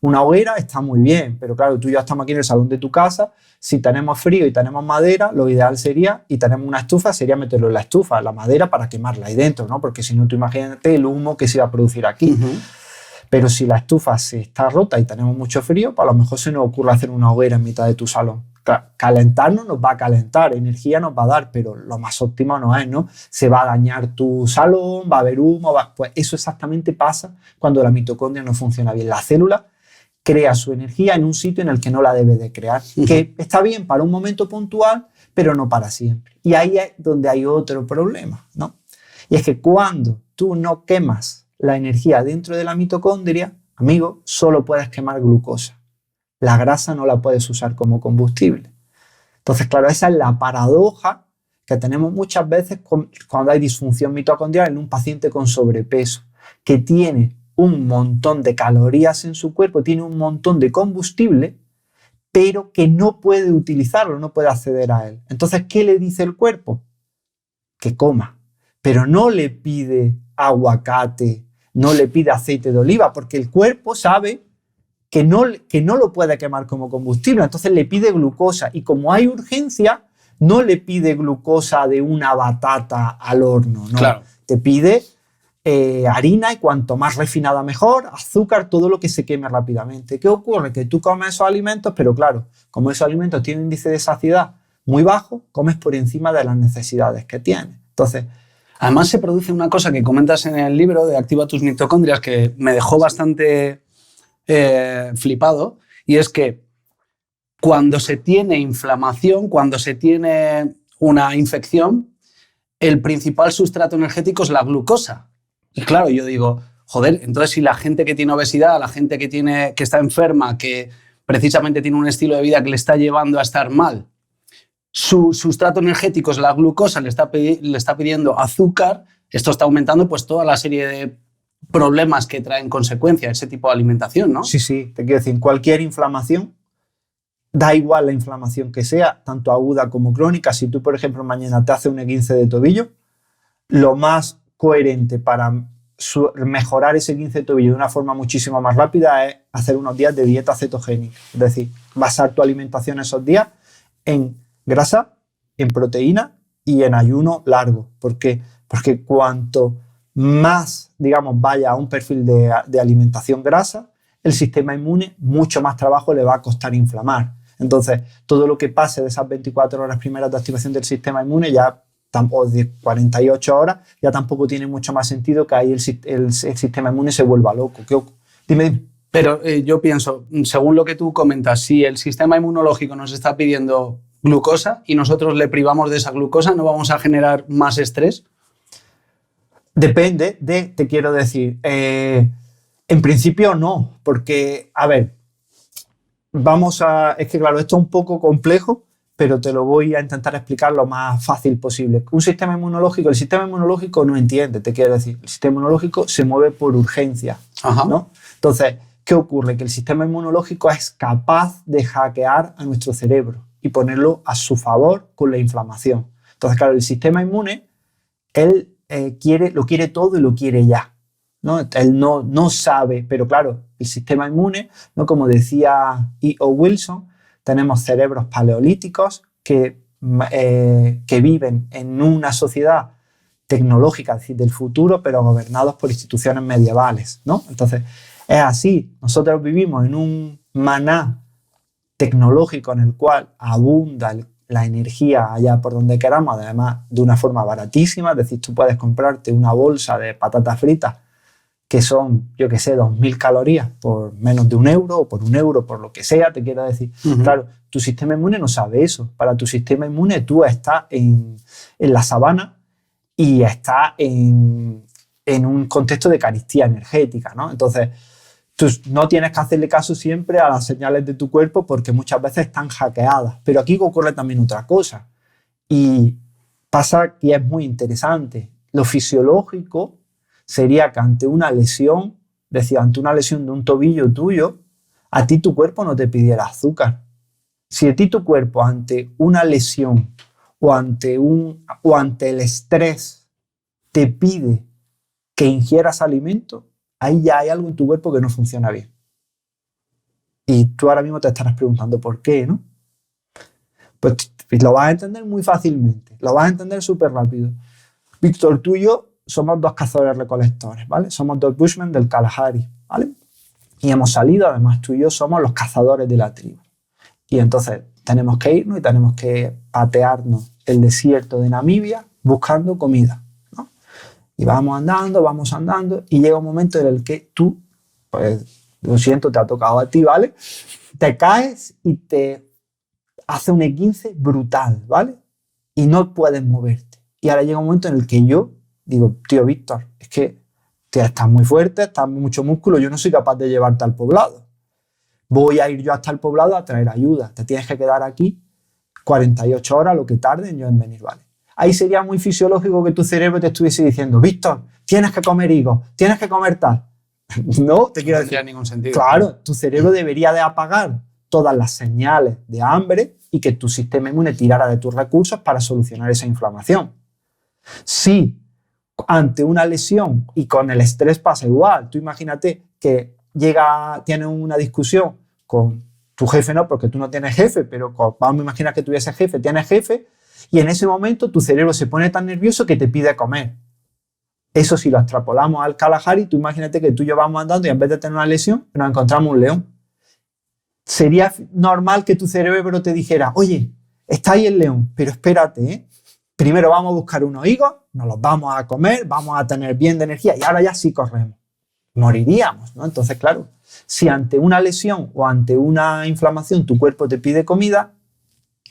Una hoguera está muy bien, pero claro, tú y yo estamos aquí en el salón de tu casa. Si tenemos frío y tenemos madera, lo ideal sería, y tenemos una estufa, sería meterlo en la estufa, la madera, para quemarla ahí dentro, ¿no? Porque si no, tú imagínate el humo que se va a producir aquí. Pero si la estufa se está rota y tenemos mucho frío, pues a lo mejor se nos ocurre hacer una hoguera en mitad de tu salón. Calentarnos nos va a calentar, energía nos va a dar, pero lo más óptimo no es, ¿no? Se va a dañar tu salón, va a haber humo, pues eso exactamente pasa cuando la mitocondria no funciona bien. La célula crea su energía en un sitio en el que no la debe de crear, que está bien para un momento puntual, pero no para siempre. Y ahí es donde hay otro problema, ¿no? Y es que cuando tú no quemas la energía dentro de la mitocondria, amigo, solo puedes quemar glucosa. La grasa no la puedes usar como combustible. Entonces, claro, esa es la paradoja que tenemos muchas veces cuando hay disfunción mitocondrial en un paciente con sobrepeso, que tiene un montón de calorías en su cuerpo, tiene un montón de combustible, pero que no puede utilizarlo, no puede acceder a él. Entonces, ¿qué le dice el cuerpo? Que coma, pero no le pide aguacate, no le pide aceite de oliva, porque el cuerpo sabe que no lo puede quemar como combustible, entonces le pide glucosa, y como hay urgencia, no le pide glucosa de una batata al horno, no, claro. Te pide harina, y cuanto más refinada mejor, azúcar, todo lo que se queme rápidamente. ¿Qué ocurre? Que tú comes esos alimentos, pero claro, como esos alimentos tienen un índice de saciedad muy bajo, comes por encima de las necesidades que tienes. Entonces,
además se produce una cosa que comentas en el libro de Activa tus mitocondrias que me dejó bastante flipado, y es que cuando se tiene inflamación, cuando se tiene una infección, el principal sustrato energético es la glucosa. Y claro, yo digo, joder, entonces si la gente que tiene obesidad, la gente que está enferma, que precisamente tiene un estilo de vida que le está llevando a estar mal, su sustrato energético es la glucosa, le está pidiendo azúcar, esto está aumentando pues toda la serie de problemas que traen consecuencia ese tipo de alimentación, ¿no?
Sí, te quiero decir, cualquier inflamación, da igual la inflamación que sea, tanto aguda como crónica. Si tú, por ejemplo, mañana te haces un esguince de tobillo, lo más coherente para mejorar ese 15 tobillo de una forma muchísimo más rápida es hacer unos días de dieta cetogénica. Es decir, basar tu alimentación esos días en grasa, en proteína y en ayuno largo. ¿Por qué? Porque cuanto más, digamos, vaya a un perfil de alimentación grasa, el sistema inmune mucho más trabajo le va a costar inflamar. Entonces, todo lo que pase de esas 24 horas primeras de activación del sistema inmune ya o de 48 horas, ya tampoco tiene mucho más sentido que ahí el sistema inmune se vuelva loco. Dime.
Pero yo pienso, según lo que tú comentas, si el sistema inmunológico nos está pidiendo glucosa y nosotros le privamos de esa glucosa, ¿no vamos a generar más estrés?
Depende te quiero decir, en principio no, porque, a ver, es que claro, esto es un poco complejo, pero te lo voy a intentar explicar lo más fácil posible. El sistema inmunológico no entiende, te quiero decir. El sistema inmunológico se mueve por urgencia, ¿no? Entonces, ¿qué ocurre? Que el sistema inmunológico es capaz de hackear a nuestro cerebro y ponerlo a su favor con la inflamación. Entonces, claro, el sistema inmune, él lo quiere todo y lo quiere ya, ¿no? Él no sabe, pero claro, el sistema inmune, ¿no? Como decía E.O. Wilson, tenemos cerebros paleolíticos que viven en una sociedad tecnológica, es decir, del futuro, pero gobernados por instituciones medievales, ¿no? Entonces, es así. Nosotros vivimos en un maná tecnológico en el cual abunda la energía allá por donde queramos, además de una forma baratísima. Es decir, tú puedes comprarte una bolsa de patatas fritas que son, yo qué sé, 2.000 calorías por menos de €1 o por €1, por lo que sea, te quiero decir. Claro, tu sistema inmune no sabe eso. Para tu sistema inmune tú estás en la sabana y estás en un contexto de carestía energética, ¿no? Entonces, tú no tienes que hacerle caso siempre a las señales de tu cuerpo porque muchas veces están hackeadas. Pero aquí ocurre también otra cosa. Y pasa que es muy interesante. Lo fisiológico sería que ante una lesión, ante una lesión de un tobillo tuyo, a ti tu cuerpo no te pidiera azúcar. Si a ti tu cuerpo ante una lesión o ante el estrés te pide que ingieras alimento, ahí ya hay algo en tu cuerpo que no funciona bien. Y tú ahora mismo te estarás preguntando por qué, ¿no? Pues lo vas a entender muy fácilmente, lo vas a entender súper rápido. Víctor, tú y yo somos dos cazadores recolectores, ¿vale? Somos dos bushmen del Kalahari, ¿vale? Y hemos salido, además tú y yo somos los cazadores de la tribu. Y entonces tenemos que irnos y tenemos que patearnos el desierto de Namibia buscando comida, ¿no? Y vamos andando y llega un momento en el que tú, pues lo siento, te ha tocado a ti, ¿vale? Te caes y te hace un esguince brutal, ¿vale? Y no puedes moverte. Y ahora llega un momento en el que yo digo, tío Víctor, es que estás muy fuerte, estás mucho músculo, yo no soy capaz de llevarte al poblado. Voy a ir yo hasta el poblado a traer ayuda. Te tienes que quedar aquí 48 horas, lo que tarde en yo en venir, ¿vale? Ahí sería muy fisiológico que tu cerebro te estuviese diciendo, Víctor, tienes que comer higos, tienes que comer tal. No, te quiero decir.
No tiene ningún sentido.
Claro, tu cerebro debería de apagar todas las señales de hambre y que tu sistema inmune tirara de tus recursos para solucionar esa inflamación. Si ante una lesión y con el estrés pasa igual, tú imagínate que tienes una discusión con tu jefe, no, porque tú no tienes jefe, pero vamos a imaginar que tuviese jefe, tienes jefe, y en ese momento tu cerebro se pone tan nervioso que te pide comer. Eso si lo extrapolamos al Kalahari, tú imagínate que tú y yo vamos andando y en vez de tener una lesión, nos encontramos un león. Sería normal que tu cerebro te dijera, oye, está ahí el león, pero espérate, ¿eh? Primero vamos a buscar unos higos, nos los vamos a comer, vamos a tener bien de energía y ahora ya sí corremos. Moriríamos, ¿no? Entonces, claro, si ante una lesión o ante una inflamación tu cuerpo te pide comida,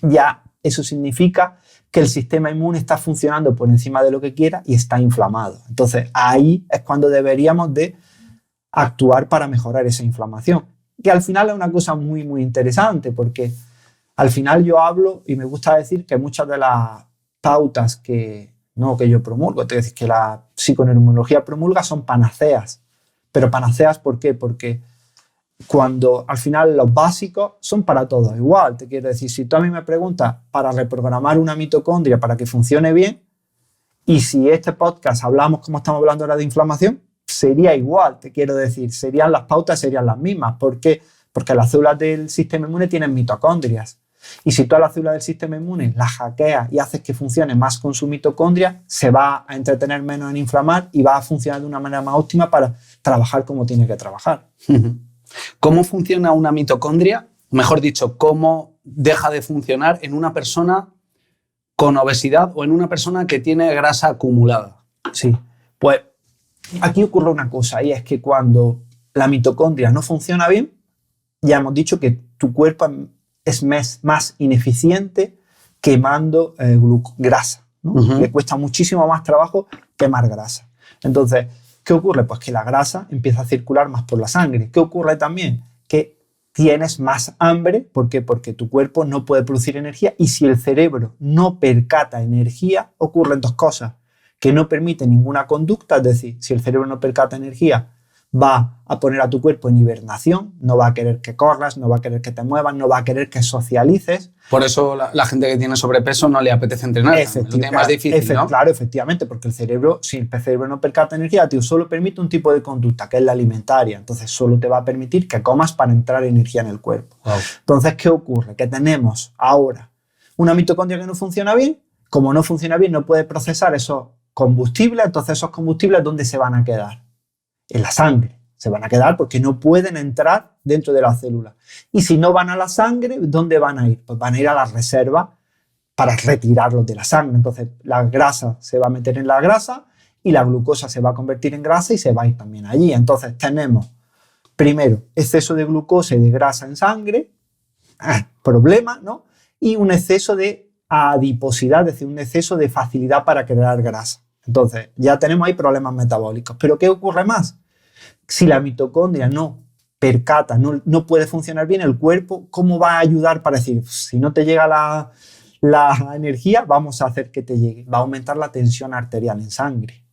ya eso significa que el sistema inmune está funcionando por encima de lo que quiera y está inflamado. Entonces, ahí es cuando deberíamos de actuar para mejorar esa inflamación. Que al final es una cosa muy, muy interesante porque al final yo hablo y me gusta decir que muchas de las pautas que yo promulgo, es decir, que la psiconeuroinmunología promulga son panaceas. Pero panaceas, ¿por qué? Porque cuando al final los básicos son para todos igual. Te quiero decir, si tú a mí me preguntas para reprogramar una mitocondria para que funcione bien, y si este podcast hablamos como estamos hablando ahora de inflamación, sería igual, te quiero decir, las pautas serían las mismas. ¿Por qué? Porque las células del sistema inmune tienen mitocondrias. Y si todas las células del sistema inmune las hackeas y haces que funcione más con su mitocondria, se va a entretener menos en inflamar y va a funcionar de una manera más óptima para trabajar como tiene que trabajar.
¿Cómo funciona una mitocondria? Mejor dicho, ¿cómo deja de funcionar en una persona con obesidad o en una persona que tiene grasa acumulada?
Sí, pues aquí ocurre una cosa y es que cuando la mitocondria no funciona bien, ya hemos dicho que tu cuerpo es más ineficiente quemando grasa, ¿no? Le cuesta muchísimo más trabajo quemar grasa. Entonces, ¿qué ocurre? Pues que la grasa empieza a circular más por la sangre. ¿Qué ocurre también? Que tienes más hambre. ¿Por qué? Porque tu cuerpo no puede producir energía y si el cerebro no percata energía, ocurren dos cosas que no permiten ninguna conducta. Es decir, si el cerebro no percata energía, va a poner a tu cuerpo en hibernación, no va a querer que corras, no va a querer que te muevas, no va a querer que socialices.
Por eso la gente que tiene sobrepeso no le apetece entrenar, lo tiene más difícil, ¿no?
Claro, efectivamente, porque el cerebro, si el cerebro no percata energía, tío, solo permite un tipo de conducta, que es la alimentaria. Entonces solo te va a permitir que comas para entrar energía en el cuerpo. Wow. Entonces, ¿qué ocurre? Que tenemos ahora una mitocondria que no funciona bien. Como no funciona bien, no puede procesar esos combustibles. Entonces, esos combustibles, ¿dónde se van a quedar? En la sangre. Se van a quedar porque no pueden entrar dentro de la célula. Y si no van a la sangre, ¿dónde van a ir? Pues van a ir a la reserva para retirarlos de la sangre. Entonces la grasa se va a meter en la grasa y la glucosa se va a convertir en grasa y se va a ir también allí. Entonces tenemos primero exceso de glucosa y de grasa en sangre, problema, ¿no? Y un exceso de adiposidad, es decir, un exceso de facilidad para crear grasa. Entonces ya tenemos ahí problemas metabólicos. ¿Pero qué ocurre más? Si la mitocondria no percata, no puede funcionar bien, el cuerpo, ¿cómo va a ayudar para decir, si no te llega la energía, vamos a hacer que te llegue? Va a aumentar la tensión arterial en sangre.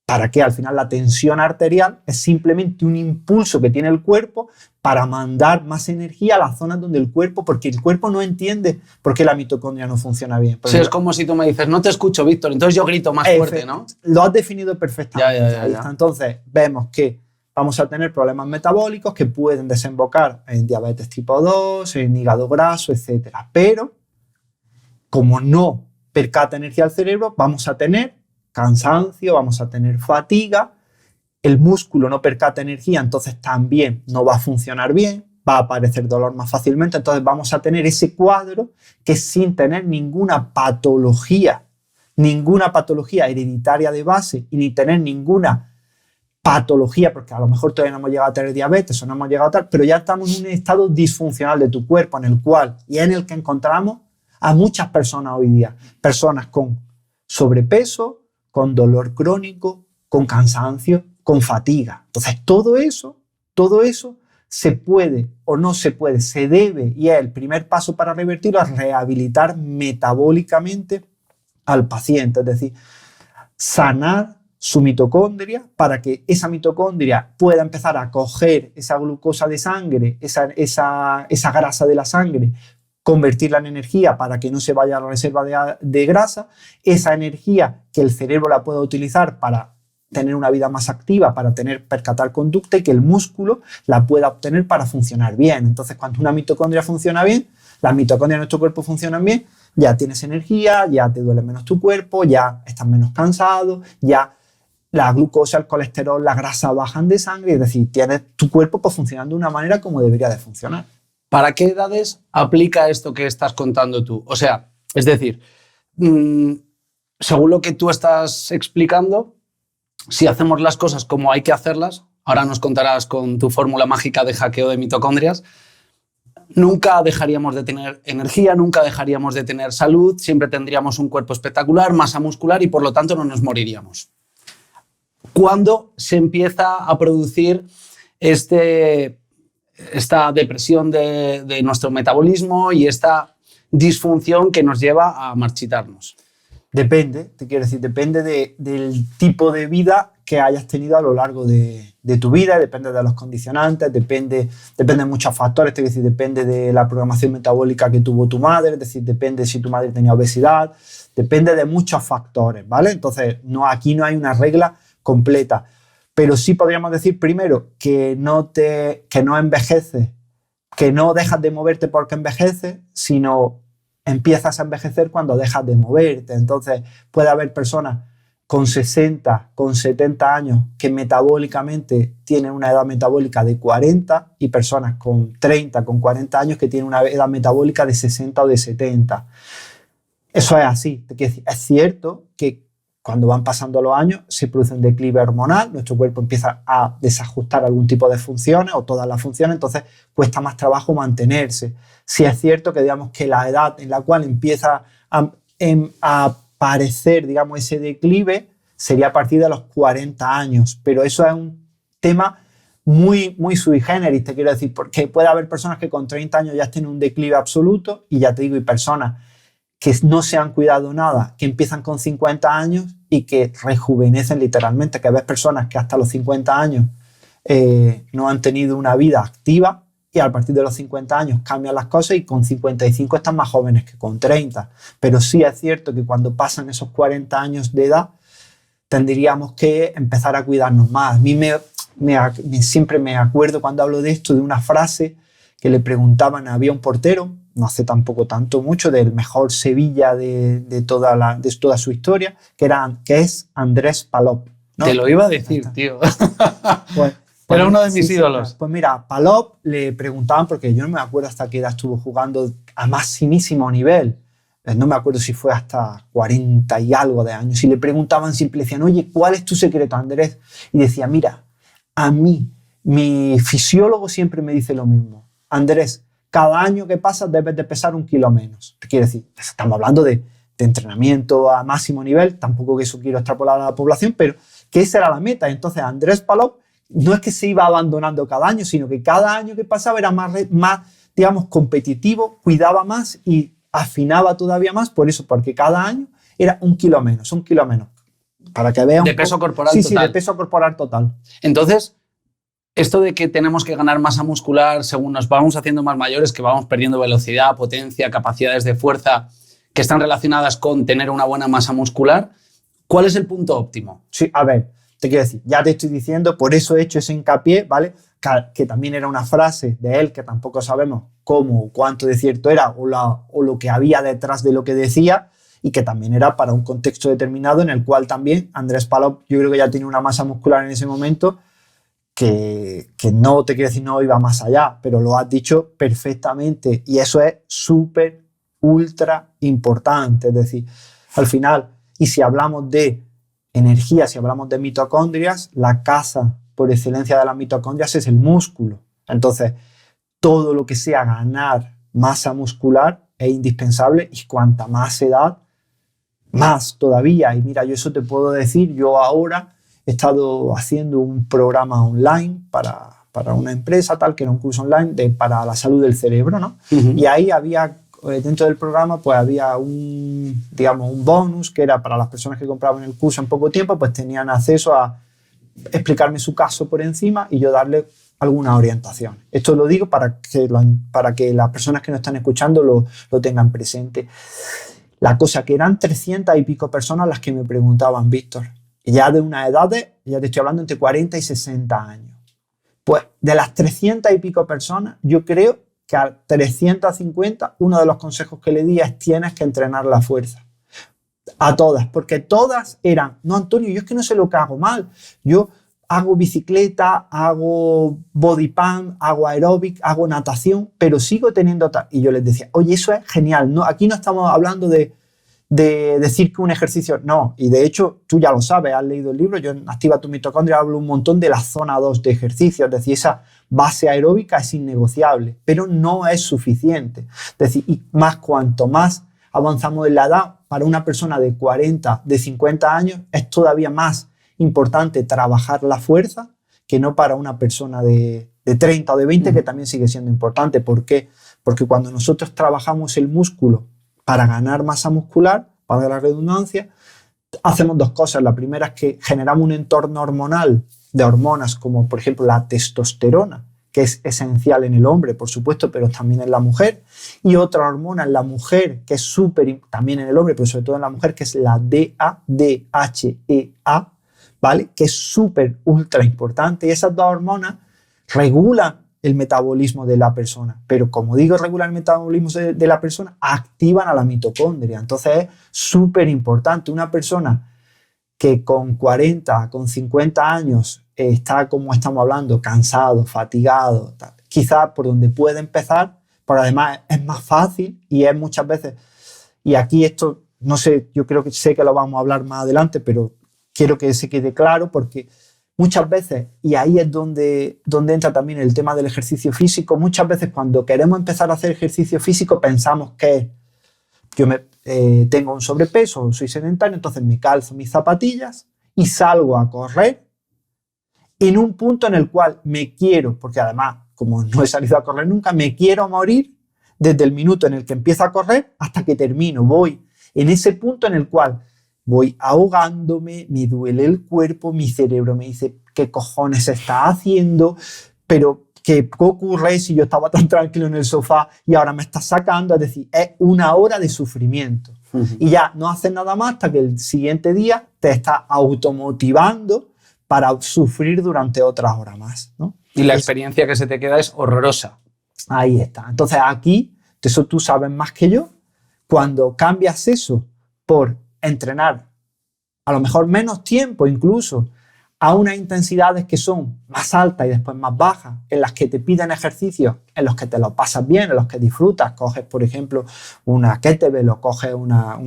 ¿Para qué? Al final la tensión arterial es simplemente un impulso que tiene el cuerpo para mandar más energía a las zonas donde el cuerpo, porque el cuerpo no entiende por qué la mitocondria no funciona bien.
Sí, es como si tú me dices, no te escucho, Víctor, entonces yo grito más fuerte, ¿no?
Lo has definido perfectamente.
Ya.
Entonces vemos que vamos a tener problemas metabólicos que pueden desembocar en diabetes tipo 2, en hígado graso, etc. Pero, como no percata energía al cerebro, vamos a tener cansancio, vamos a tener fatiga, el músculo no percata energía, entonces también no va a funcionar bien, va a aparecer dolor más fácilmente, entonces vamos a tener ese cuadro que sin tener ninguna patología hereditaria de base y ni tener ninguna patología, porque a lo mejor todavía no hemos llegado a tener diabetes o no hemos llegado a tal, pero ya estamos en un estado disfuncional de tu cuerpo en el cual y en el que encontramos a muchas personas hoy día, personas con sobrepeso, con dolor crónico, con cansancio, con fatiga. Entonces todo eso se puede o no se puede, se debe, y es el primer paso para revertirlo, es rehabilitar metabólicamente al paciente, es decir, sanar su mitocondria para que esa mitocondria pueda empezar a coger esa glucosa de sangre, esa grasa de la sangre, convertirla en energía para que no se vaya a la reserva de grasa, esa energía que el cerebro la pueda utilizar para tener una vida más activa, para percatar conducta y que el músculo la pueda obtener para funcionar bien. Entonces, cuando una mitocondria funciona bien, las mitocondrias de nuestro cuerpo funcionan bien, ya tienes energía, ya te duele menos tu cuerpo, ya estás menos cansado, ya la glucosa, el colesterol, la grasa bajan de sangre, es decir, tienes tu cuerpo pues, funcionando de una manera como debería de funcionar.
¿Para qué edades aplica esto que estás contando tú? O sea, es decir, según lo que tú estás explicando, si hacemos las cosas como hay que hacerlas, ahora nos contarás con tu fórmula mágica de hackeo de mitocondrias, nunca dejaríamos de tener energía, nunca dejaríamos de tener salud, siempre tendríamos un cuerpo espectacular, masa muscular y por lo tanto no nos moriríamos. ¿Cuándo se empieza a producir esta depresión de nuestro metabolismo y esta disfunción que nos lleva a marchitarnos?
Depende, te quiero decir, depende del tipo de vida que hayas tenido a lo largo de tu vida, depende de los condicionantes, depende de muchos factores, es decir, depende de la programación metabólica que tuvo tu madre, es decir, depende si tu madre tenía obesidad, depende de muchos factores, ¿vale? Entonces, aquí no hay una regla completa, Pero sí podríamos decir primero que no envejeces, que no dejas de moverte porque envejeces, sino empiezas a envejecer cuando dejas de moverte. Entonces puede haber personas con 60, con 70 años que metabólicamente tienen una edad metabólica de 40 y personas con 30, con 40 años que tienen una edad metabólica de 60 o de 70. Eso es así. Es cierto que cuando van pasando los años se produce un declive hormonal, nuestro cuerpo empieza a desajustar algún tipo de funciones o todas las funciones, entonces cuesta más trabajo mantenerse. Sí es cierto que digamos que la edad en la cual empieza a aparecer, digamos, ese declive sería a partir de los 40 años, pero eso es un tema muy, muy sui generis, te quiero decir, porque puede haber personas que con 30 años ya estén en un declive absoluto y ya te digo, y personas que no se han cuidado nada, que empiezan con 50 años y que rejuvenecen literalmente, que ves personas que hasta los 50 años no han tenido una vida activa y a partir de los 50 años cambian las cosas y con 55 están más jóvenes que con 30. Pero sí es cierto que cuando pasan esos 40 años de edad tendríamos que empezar a cuidarnos más. A mí siempre me acuerdo cuando hablo de esto de una frase que le preguntaban, había un portero, no hace tampoco tanto mucho, del mejor Sevilla de toda su historia, que es Andrés Palop, ¿no?
Te lo iba a decir, tío.
Pues,
era uno de mis ídolos.
Pues mira, Palop le preguntaban, porque yo no me acuerdo hasta qué edad estuvo jugando a maximísimo nivel, no me acuerdo si fue hasta 40 y algo de años, y le preguntaban, siempre le decían, oye, ¿cuál es tu secreto, Andrés? Y decía, mira, a mí, mi fisiólogo siempre me dice lo mismo, Andrés, cada año que pasa debes de pesar 1 kilo menos. Te quiero decir, estamos hablando de entrenamiento a máximo nivel, tampoco que eso quiero extrapolar a la población, pero que esa era la meta. Entonces Andrés Palop no es que se iba abandonando cada año, sino que cada año que pasaba era más digamos, competitivo, cuidaba más y afinaba todavía más, por eso, porque cada año era 1 kilo menos, 1 kilo menos. Para que vean.
De peso corporal
total.
Sí,
de peso corporal total.
Entonces, esto de que tenemos que ganar masa muscular según nos vamos haciendo más mayores, que vamos perdiendo velocidad, potencia, capacidades de fuerza que están relacionadas con tener una buena masa muscular, ¿cuál es el punto óptimo?
Sí, a ver, te quiero decir, ya te estoy diciendo, por eso he hecho ese hincapié, ¿vale? Que también era una frase de él que tampoco sabemos cómo o cuánto de cierto era o lo que había detrás de lo que decía y que también era para un contexto determinado en el cual también Andrés Palop yo creo que ya tenía una masa muscular en ese momento que no te quiero decir no iba más allá, pero lo has dicho perfectamente y eso es súper, ultra importante. Es decir, al final, y si hablamos de energía, si hablamos de mitocondrias, la casa por excelencia de las mitocondrias es el músculo. Entonces, todo lo que sea ganar masa muscular es indispensable y cuanta más edad, más todavía. Y mira, yo eso te puedo decir, yo ahora he estado haciendo un programa online para una empresa, tal, que era un curso online para la salud del cerebro, ¿no? Uh-huh. Y ahí había, dentro del programa, pues había un bonus que era para las personas que compraban el curso en poco tiempo, pues tenían acceso a explicarme su caso por encima y yo darle alguna orientación. Esto lo digo para que las personas que nos están escuchando lo tengan presente. La cosa que eran 300 y pico personas las que me preguntaban, Víctor, ya de una edad ya te estoy hablando entre 40 y 60 años. Pues de las 300 y pico personas, yo creo que a 350, uno de los consejos que le di es tienes que entrenar la fuerza. A todas, porque todas eran, no, Antonio, yo es que no sé lo que hago mal. Yo hago bicicleta, hago body pump, hago aeróbic, hago natación, pero sigo teniendo tal. Y yo les decía, oye, eso es genial. No, aquí no estamos hablando de decir que un ejercicio, no. Y de hecho, tú ya lo sabes, has leído el libro, yo en Activa tu mitocondria hablo un montón de la zona 2 de ejercicio, es decir, esa base aeróbica es innegociable, pero no es suficiente. Es decir, y más cuanto más avanzamos en la edad, para una persona de 40, de 50 años, es todavía más importante trabajar la fuerza que no para una persona de 30 o de 20, que también sigue siendo importante. ¿Por qué? Porque cuando nosotros trabajamos el músculo para ganar masa muscular, para la redundancia, hacemos dos cosas. La primera es que generamos un entorno hormonal de hormonas como, por ejemplo, la testosterona, que es esencial en el hombre, por supuesto, pero también en la mujer. Y otra hormona en la mujer, que es súper, también en el hombre, pero sobre todo en la mujer, que es la DHEA, ¿vale? Que es súper, ultra importante. Y esas dos hormonas regulan el metabolismo de la persona. Pero como digo, regulan el metabolismo de la persona, activan a la mitocondria. Entonces es súper importante. Una persona que con 40, con 50 años está, como estamos hablando, cansado, fatigado, quizás por donde puede empezar, pero además es más fácil y es muchas veces, y aquí esto, no sé, yo creo que sé que lo vamos a hablar más adelante, pero quiero que se quede claro porque muchas veces, y ahí es donde entra también el tema del ejercicio físico, muchas veces cuando queremos empezar a hacer ejercicio físico pensamos que yo tengo un sobrepeso, soy sedentario, entonces me calzo mis zapatillas y salgo a correr en un punto en el cual me quiero, porque además, como no he salido a correr nunca, me quiero morir desde el minuto en el que empiezo a correr hasta que termino. Voy en ese punto en el cual voy ahogándome, me duele el cuerpo, mi cerebro me dice, ¿qué cojones está haciendo? Pero ¿qué ocurre si yo estaba tan tranquilo en el sofá y ahora me estás sacando? Es decir, es una hora de sufrimiento. Y ya no haces nada más hasta que el siguiente día te estás automotivando para sufrir durante otras horas más, ¿no?
Y la experiencia que se te queda es horrorosa.
Ahí está. Entonces aquí, eso tú sabes más que yo, cuando cambias eso por entrenar a lo mejor menos tiempo incluso, a unas intensidades que son más altas y después más bajas, en las que te piden ejercicios, en los que te lo pasas bien, en los que disfrutas, coges por ejemplo una kettlebell o coges una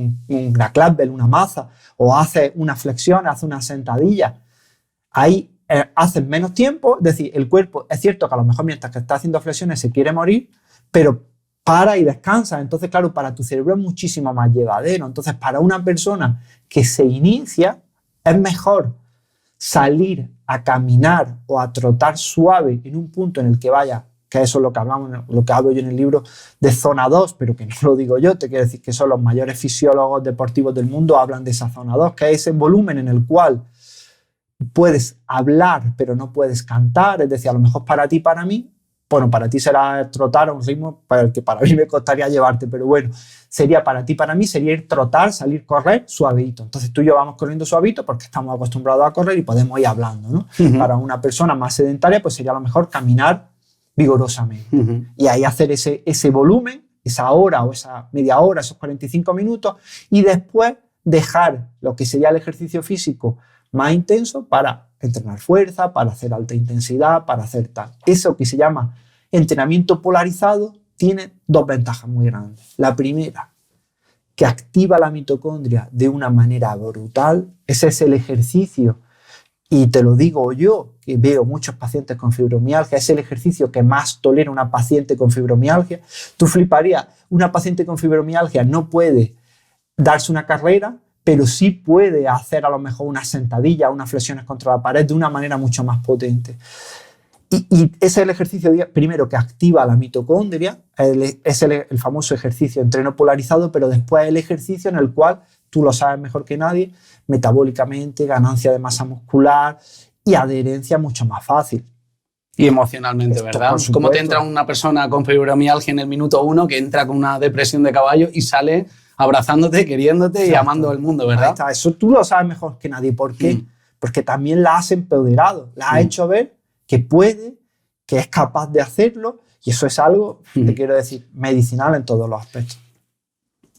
clubbell, una maza, o haces una flexión, haces una sentadilla, ahí haces menos tiempo, es decir, el cuerpo, es cierto que a lo mejor mientras que está haciendo flexiones se quiere morir, pero para y descansa, entonces claro, para tu cerebro es muchísimo más llevadero, entonces para una persona que se inicia es mejor salir a caminar o a trotar suave en un punto en el que vaya, que eso es lo que hablamos, lo que hablo yo en el libro de zona 2, pero que no lo digo yo, te quiero decir que son los mayores fisiólogos deportivos del mundo, hablan de esa zona 2, que es ese volumen en el cual puedes hablar pero no puedes cantar, es decir, a lo mejor para ti, para mí, bueno, para ti será trotar a un ritmo para el que para mí me costaría llevarte, pero bueno, sería para ti, para mí, sería ir trotar, salir a correr suavito. Entonces tú y yo vamos corriendo suavito porque estamos acostumbrados a correr y podemos ir hablando, ¿no? Para una persona más sedentaria, pues sería a lo mejor caminar vigorosamente. Y ahí hacer ese volumen, esa hora o esa media hora, esos 45 minutos, y después dejar lo que sería el ejercicio físico más intenso para entrenar fuerza, para hacer alta intensidad, para hacer tal. Eso que se llama entrenamiento polarizado tiene dos ventajas muy grandes. La primera, que activa la mitocondria de una manera brutal. Ese es el ejercicio, y te lo digo yo, que veo muchos pacientes con fibromialgia, es el ejercicio que más tolera una paciente con fibromialgia. Tú fliparías, una paciente con fibromialgia no puede darse una carrera, pero sí puede hacer a lo mejor una sentadilla, unas flexiones contra la pared de una manera mucho más potente. Y ese es el ejercicio, primero, que activa la mitocondria, es el famoso ejercicio entreno polarizado, pero después el ejercicio en el cual, tú lo sabes mejor que nadie, metabólicamente, ganancia de masa muscular y adherencia mucho más fácil.
Y emocionalmente, esto, ¿verdad? ¿Cómo te entra una persona con fibromialgia en el minuto 1 que entra con una depresión de caballo y sale abrazándote, queriéndote Exacto. y amando al mundo, ¿verdad?
Ahí está. Eso tú lo sabes mejor que nadie. ¿Por qué? Porque también la has empoderado, la has hecho ver que puede, que es capaz de hacerlo, y eso es algo, te quiero decir, medicinal en todos los aspectos.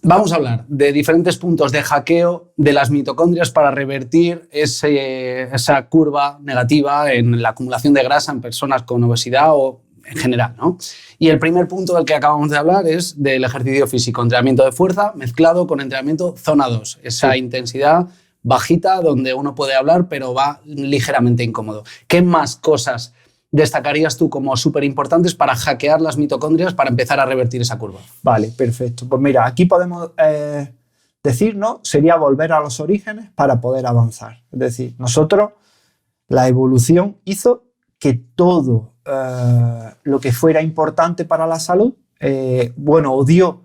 Vamos a hablar de diferentes puntos de hackeo de las mitocondrias para revertir esa curva negativa en la acumulación de grasa en personas con obesidad o en general, ¿no? Y el primer punto del que acabamos de hablar es del ejercicio físico, entrenamiento de fuerza mezclado con entrenamiento zona 2, esa intensidad bajita donde uno puede hablar pero va ligeramente incómodo. ¿Qué más cosas destacarías tú como súper importantes para hackear las mitocondrias para empezar a revertir esa curva?
Vale, perfecto. Pues mira, aquí podemos decir, ¿no? Sería volver a los orígenes para poder avanzar. Es decir, nosotros, la evolución hizo que todo lo que fuera importante para la salud, o dio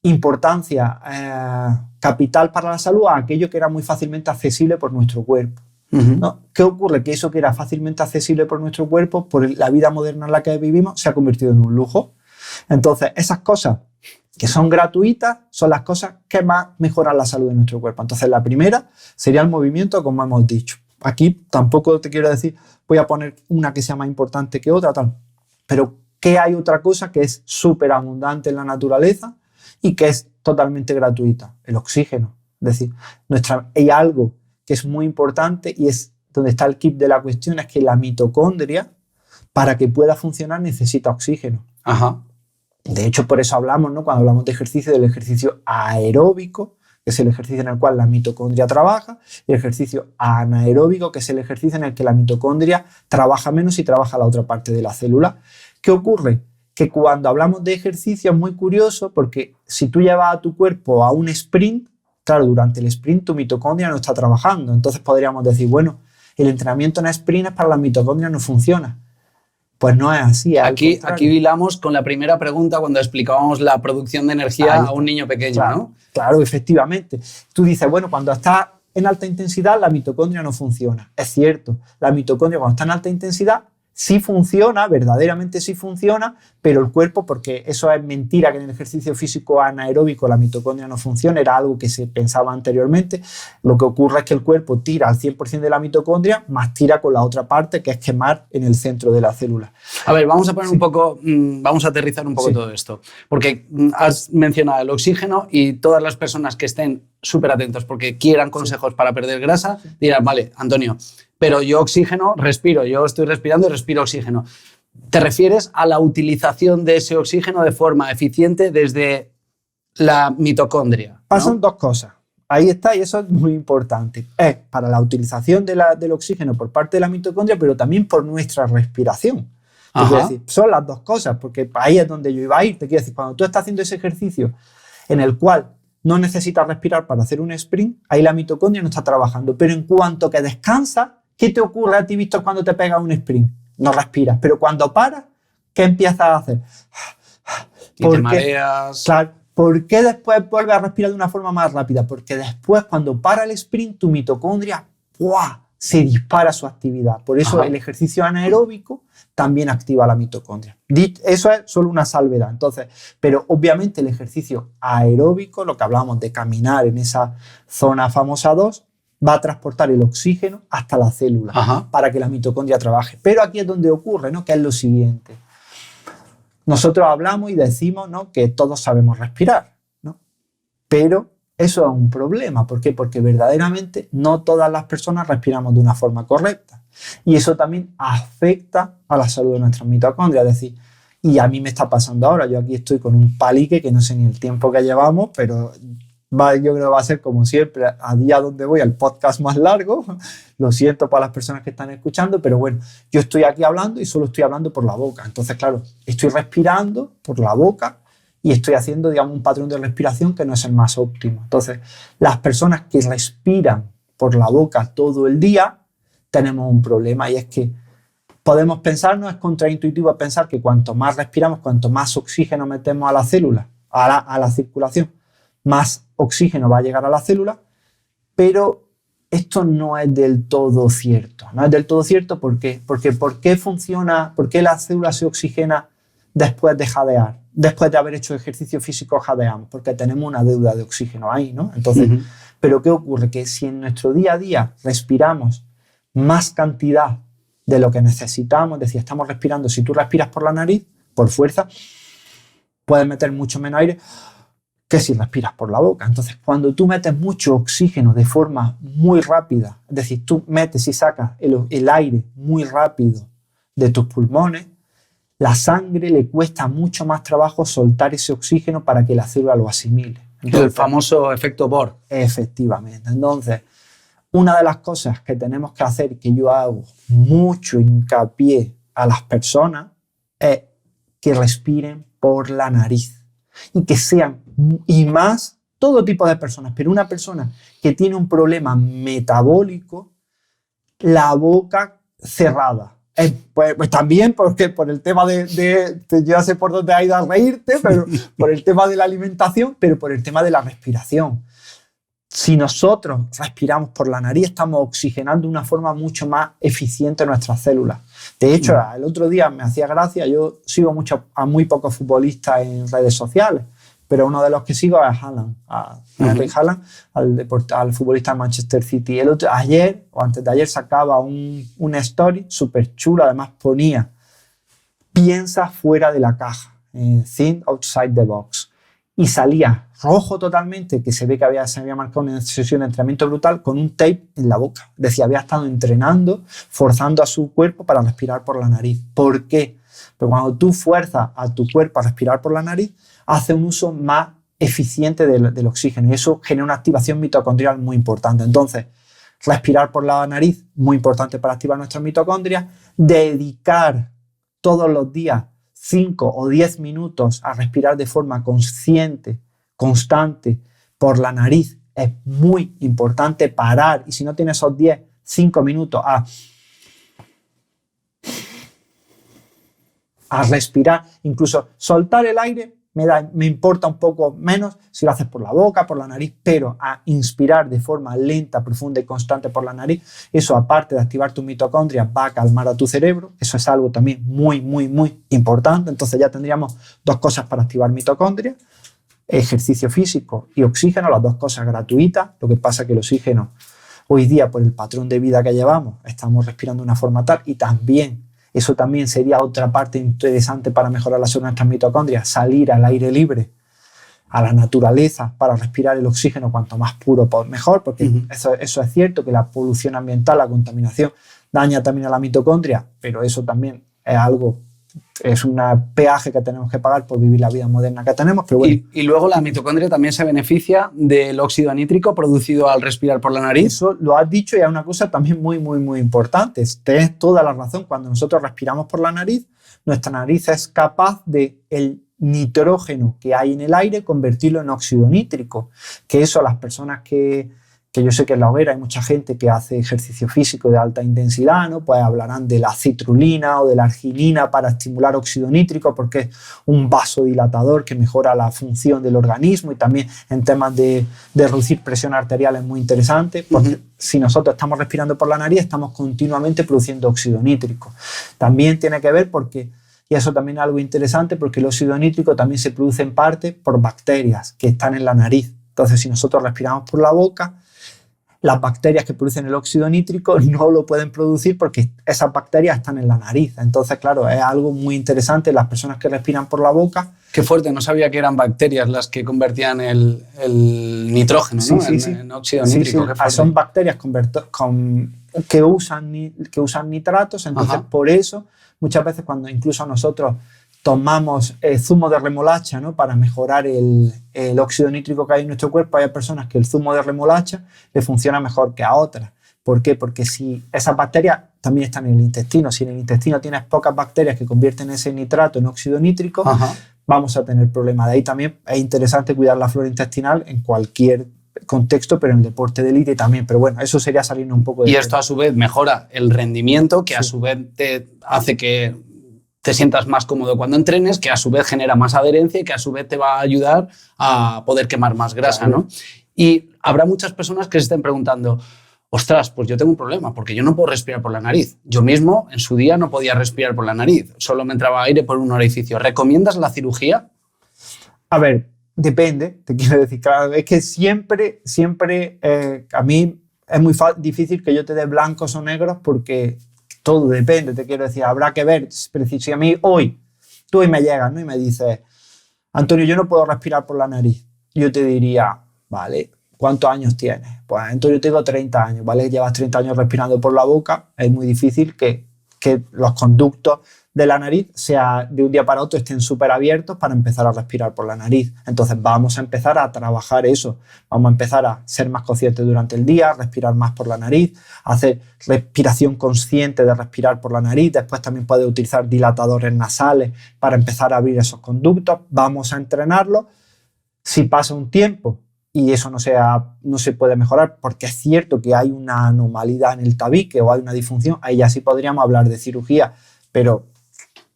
importancia capital para la salud a aquello que era muy fácilmente accesible por nuestro cuerpo. ¿No? ¿Qué ocurre? Que eso que era fácilmente accesible por nuestro cuerpo, por la vida moderna en la que vivimos, se ha convertido en un lujo. Entonces, esas cosas que son gratuitas son las cosas que más mejoran la salud de nuestro cuerpo. Entonces, la primera sería el movimiento, como hemos dicho. aquí tampoco te quiero decir, voy a poner una que sea más importante que otra, tal. Pero ¿qué hay otra cosa que es súper abundante en la naturaleza y que es totalmente gratuita? El oxígeno. Es decir, hay algo que es muy importante y es donde está el quid de la cuestión, es que la mitocondria, para que pueda funcionar, necesita oxígeno.
Ajá.
De hecho, por eso hablamos, ¿no? Cuando hablamos de ejercicio, del ejercicio aeróbico, que es el ejercicio en el cual la mitocondria trabaja, y el ejercicio anaeróbico, que es el ejercicio en el que la mitocondria trabaja menos y trabaja la otra parte de la célula. ¿Qué ocurre? Que cuando hablamos de ejercicio es muy curioso porque si tú llevas a tu cuerpo a un sprint, claro, durante el sprint tu mitocondria no está trabajando. Entonces podríamos decir, bueno, el entrenamiento en sprint es para la mitocondria, no funciona. Pues no es así.
Aquí hilamos con la primera pregunta cuando explicábamos la producción de energía a un niño pequeño,
claro,
¿no?
Claro, efectivamente. Tú dices, bueno, cuando está en alta intensidad la mitocondria no funciona. Es cierto, la mitocondria cuando está en alta intensidad sí funciona, verdaderamente sí funciona, pero el cuerpo, porque eso es mentira que en el ejercicio físico anaeróbico la mitocondria no funciona, era algo que se pensaba anteriormente. Lo que ocurre es que el cuerpo tira al 100% de la mitocondria, más tira con la otra parte, que es quemar en el centro de la célula.
A ver, vamos a poner un poco, vamos a aterrizar un poco todo esto, porque has mencionado el oxígeno y todas las personas que estén súper atentos porque quieran consejos para perder grasa, dirán, vale, Antonio, pero yo oxígeno respiro, yo estoy respirando y respiro oxígeno. ¿Te refieres a la utilización de ese oxígeno de forma eficiente desde la mitocondria, ¿no?
Pasan dos cosas. Ahí está, y eso es muy importante. Es para la utilización del oxígeno por parte de la mitocondria, pero también por nuestra respiración. Te quiero decir, son las dos cosas, porque ahí es donde yo iba a ir. Te quiero decir, cuando tú estás haciendo ese ejercicio en el cual no necesitas respirar para hacer un sprint, ahí la mitocondria no está trabajando. Pero en cuanto que descansas, ¿qué te ocurre a ti, Víctor, cuando te pegas un sprint? No respiras. Pero cuando paras, ¿qué empiezas a hacer?
Y te mareas.
Claro, ¿por qué después vuelves a respirar de una forma más rápida? Porque después, cuando para el sprint, tu mitocondria ¡buah!, se dispara su actividad. Por eso el ejercicio anaeróbico también activa la mitocondria. Eso es solo una salvedad. Entonces, pero obviamente el ejercicio aeróbico, lo que hablamos de caminar en esa zona famosa 2, va a transportar el oxígeno hasta la célula para que la mitocondria trabaje. Pero aquí es donde ocurre, ¿no? Que es lo siguiente. Nosotros hablamos y decimos, ¿no?, que todos sabemos respirar, ¿no? Pero eso es un problema. ¿Por qué? Porque verdaderamente no todas las personas respiramos de una forma correcta. Y eso también afecta a la salud de nuestras mitocondrias. Es decir, y a mí me está pasando ahora. Yo aquí estoy con un palique que no sé ni el tiempo que llevamos, pero yo creo que va a ser como siempre, a día donde voy, el podcast más largo. Lo siento para las personas que están escuchando, pero bueno, yo estoy aquí hablando y solo estoy hablando por la boca. Entonces, claro, estoy respirando por la boca y estoy haciendo, digamos, un patrón de respiración que no es el más óptimo. Entonces, las personas que respiran por la boca todo el día, tenemos un problema, y es que podemos pensar, no es contraintuitivo pensar que cuanto más respiramos, cuanto más oxígeno metemos a la célula, a la circulación, más oxígeno va a llegar a la célula, pero esto no es del todo cierto. No es del todo cierto, ¿por qué? Porque ¿por qué la célula se oxigena después de jadear? Después de haber hecho ejercicio físico jadeamos, porque tenemos una deuda de oxígeno ahí, ¿no? Entonces, ¿pero qué ocurre? Que si en nuestro día a día respiramos más cantidad de lo que necesitamos, es decir, estamos respirando, si tú respiras por la nariz, por fuerza, puedes meter mucho menos aire que si respiras por la boca. Entonces, cuando tú metes mucho oxígeno de forma muy rápida, es decir, tú metes y sacas el aire muy rápido de tus pulmones, la sangre le cuesta mucho más trabajo soltar ese oxígeno para que la célula lo asimile. Entonces,
el famoso efecto Bohr.
Efectivamente. Entonces, una de las cosas que tenemos que hacer, que yo hago mucho hincapié a las personas, es que respiren por la nariz. Y que sean, y más, todo tipo de personas, pero una persona que tiene un problema metabólico, la boca cerrada. Pues también porque por el tema yo ya sé por dónde has ido a reírte, pero por el tema de la alimentación, pero por el tema de la respiración. Si nosotros respiramos por la nariz, estamos oxigenando de una forma mucho más eficiente nuestras células. De hecho, el otro día me hacía gracia, yo sigo a muy pocos futbolistas en redes sociales, pero uno de los que sigo es Haaland, a Erling Haaland, al futbolista de Manchester City. Ayer o antes de ayer sacaba una story súper chula, además ponía: piensa fuera de la caja, think outside the box. Y salía rojo totalmente, que se ve que se había marcado una sesión de entrenamiento brutal, con un tape en la boca. Decía, había estado entrenando, forzando a su cuerpo para respirar por la nariz. ¿Por qué? Porque cuando tú fuerzas a tu cuerpo a respirar por la nariz, hace un uso más eficiente del oxígeno, y eso genera una activación mitocondrial muy importante. Entonces, respirar por la nariz, muy importante para activar nuestras mitocondrias. Dedicar todos los días 5 o 10 minutos a respirar de forma consciente, constante, por la nariz. Es muy importante parar, y si no tienes esos 5 minutos a respirar, incluso soltar el aire, me importa un poco menos si lo haces por la boca, por la nariz, pero a inspirar de forma lenta, profunda y constante por la nariz, eso, aparte de activar tus mitocondrias, va a calmar a tu cerebro. Eso es algo también muy, muy, muy importante. Entonces ya tendríamos 2 cosas para activar mitocondrias: ejercicio físico y oxígeno, las 2 cosas gratuitas. Lo que pasa es que el oxígeno, hoy día, por el patrón de vida que llevamos, estamos respirando de una forma tal, y también eso también sería otra parte interesante para mejorar la salud de nuestras mitocondrias: salir al aire libre, a la naturaleza, para respirar el oxígeno cuanto más puro mejor, porque eso es cierto, que la polución ambiental, la contaminación, daña también a la mitocondria, pero eso también es un peaje que tenemos que pagar por vivir la vida moderna que tenemos. Pero bueno.
Y luego la mitocondria también se beneficia del óxido nítrico producido al respirar por la nariz.
Eso lo has dicho, y es una cosa también muy, muy, muy importante. Tienes toda la razón. Cuando nosotros respiramos por la nariz, nuestra nariz es capaz de el nitrógeno que hay en el aire convertirlo en óxido nítrico. Que eso, las personas que yo sé que en la hoguera hay mucha gente que hace ejercicio físico de alta intensidad, ¿no? Pues hablarán de la citrulina o de la arginina para estimular óxido nítrico, porque es un vasodilatador que mejora la función del organismo, y también en temas de reducir presión arterial es muy interesante, porque si nosotros estamos respirando por la nariz, estamos continuamente produciendo óxido nítrico. También tiene que ver y eso también es algo interesante, porque el óxido nítrico también se produce en parte por bacterias que están en la nariz. Entonces, si nosotros respiramos por la boca, las bacterias que producen el óxido nítrico no lo pueden producir porque esas bacterias están en la nariz. Entonces, claro, es algo muy interesante. Las personas que respiran por la boca...
Qué fuerte, no sabía que eran bacterias las que convertían el nitrógeno, ¿no? En óxido nítrico.
Sí. Son bacterias que usan nitratos. Entonces, por eso, muchas veces cuando incluso nosotros tomamos zumo de remolacha, ¿no? Para mejorar el óxido nítrico que hay en nuestro cuerpo, hay personas que el zumo de remolacha le funciona mejor que a otras. ¿Por qué? Porque si esas bacterias también están en el intestino, si en el intestino tienes pocas bacterias que convierten ese nitrato en óxido nítrico, vamos a tener problemas. De ahí también es interesante cuidar la flora intestinal en cualquier contexto, pero en el deporte de élite también. Pero bueno, eso sería salirnos un poco de...
Y esto a su vez mejora el rendimiento, que a su vez te hace que te sientas más cómodo cuando entrenes, que a su vez genera más adherencia y que a su vez te va a ayudar a poder quemar más grasa, ¿no? Y habrá muchas personas que se estén preguntando: ostras, pues yo tengo un problema, porque yo no puedo respirar por la nariz. Yo mismo, en su día, no podía respirar por la nariz. Solo me entraba aire por un orificio. ¿Recomiendas la cirugía?
A ver, depende, te quiero decir. Claro, es que siempre a mí es muy difícil que yo te dé blancos o negros, porque todo depende, te quiero decir. Habrá que ver, pero si a mí tú hoy me llegas, ¿no? Y me dices: Antonio, yo no puedo respirar por la nariz. Yo te diría: vale, ¿cuántos años tienes? Pues Antonio, tengo 30 años, ¿vale? Llevas 30 años respirando por la boca, es muy difícil que los conductos de la nariz de un día para otro estén súper abiertos para empezar a respirar por la nariz. Entonces vamos a empezar a trabajar eso. Vamos a empezar a ser más conscientes durante el día, respirar más por la nariz, hacer respiración consciente de respirar por la nariz. Después también puedes utilizar dilatadores nasales para empezar a abrir esos conductos. Vamos a entrenarlo. Si pasa un tiempo y eso no se puede mejorar, porque es cierto que hay una anormalidad en el tabique o hay una disfunción, ahí ya sí podríamos hablar de cirugía, pero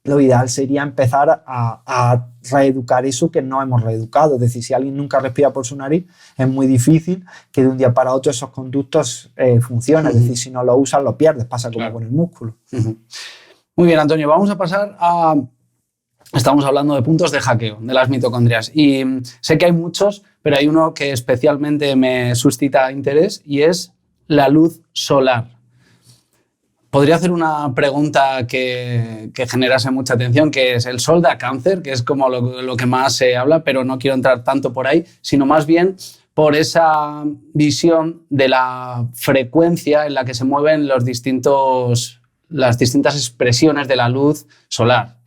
lo ideal sería empezar a reeducar eso que no hemos reeducado. Es decir, si alguien nunca respira por su nariz, es muy difícil que de un día para otro esos conductos funcionen. Es decir, si no lo usas, lo pierdes. Pasa como con el músculo.
Muy bien, Antonio. Vamos a pasar a estamos hablando de puntos de hackeo de las mitocondrias. Y sé que hay muchos, pero hay uno que especialmente me suscita interés y es la luz solar. Podría hacer una pregunta que generase mucha atención, que es: ¿el sol da cáncer? Que es como lo que más se habla, pero no quiero entrar tanto por ahí, sino más bien por esa visión de la frecuencia en la que se mueven las distintas expresiones de la luz solar.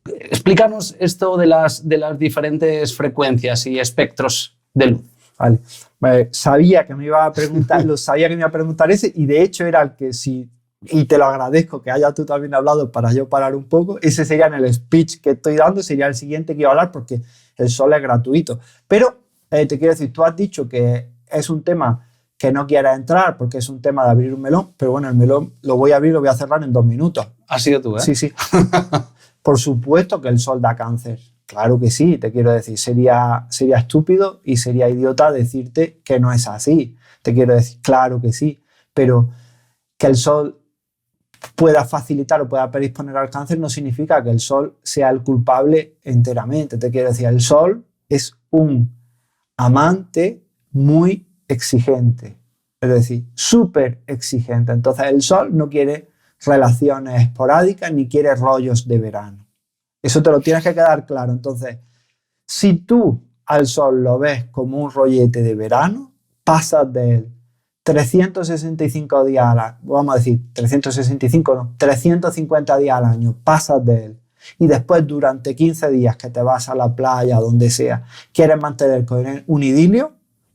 Explícanos esto de las diferentes frecuencias y espectros de luz.
Vale. Sabía que me iba a preguntar, sabía que me iba a preguntar ese, y de hecho era el que sí. Y te lo agradezco que hayas tú también hablado para yo parar un poco. Ese sería en el speech que estoy dando, sería el siguiente que iba a hablar, porque el sol es gratuito. Pero te quiero decir, tú has dicho que es un tema que no quieres entrar porque es un tema de abrir un melón, pero bueno, el melón lo voy a abrir, lo voy a cerrar en 2 minutos.
Has sido tú, ¿eh?
Sí. Por supuesto que el sol da cáncer. Claro que sí, te quiero decir, sería estúpido y sería idiota decirte que no es así. Te quiero decir, claro que sí, pero que el sol pueda facilitar o pueda predisponer al cáncer no significa que el sol sea el culpable enteramente. Te quiero decir, el sol es un amante muy exigente, es decir, súper exigente. Entonces el sol no quiere relaciones esporádicas ni quiere rollos de verano. Eso te lo tienes que quedar claro. Entonces, si tú al sol lo ves como un rollete de verano, pasas de él 365 días al año, vamos a decir, 365 no, 350 días al año, pasas de él. Y después durante 15 días que te vas a la playa, donde sea, quieres mantener con él un idilio,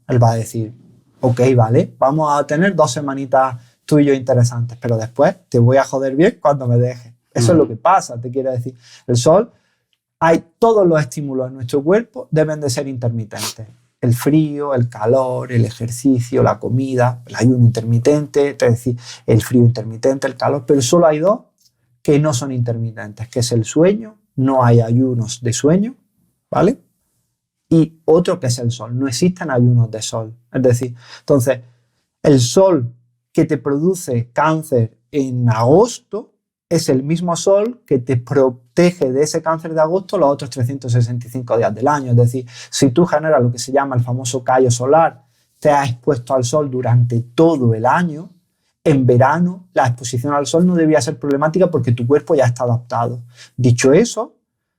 él va a decir, ok, vale, vamos a tener 2 semanitas tú y yo interesantes, pero después te voy a joder bien cuando me dejes. Eso es lo que pasa, te quiero decir. El sol, todos los estímulos en nuestro cuerpo deben de ser intermitentes. El frío, el calor, el ejercicio, la comida, el ayuno intermitente, es decir, el frío intermitente, el calor, pero solo hay 2 que no son intermitentes, que es el sueño, no hay ayunos de sueño, ¿vale? Y otro que es el sol, no existen ayunos de sol. Es decir, entonces, el sol que te produce cáncer en agosto es el mismo sol que te protege de ese cáncer de agosto los otros 365 días del año. Es decir, si tú generas lo que se llama el famoso callo solar, te has expuesto al sol durante todo el año, en verano la exposición al sol no debía ser problemática porque tu cuerpo ya está adaptado. Dicho eso,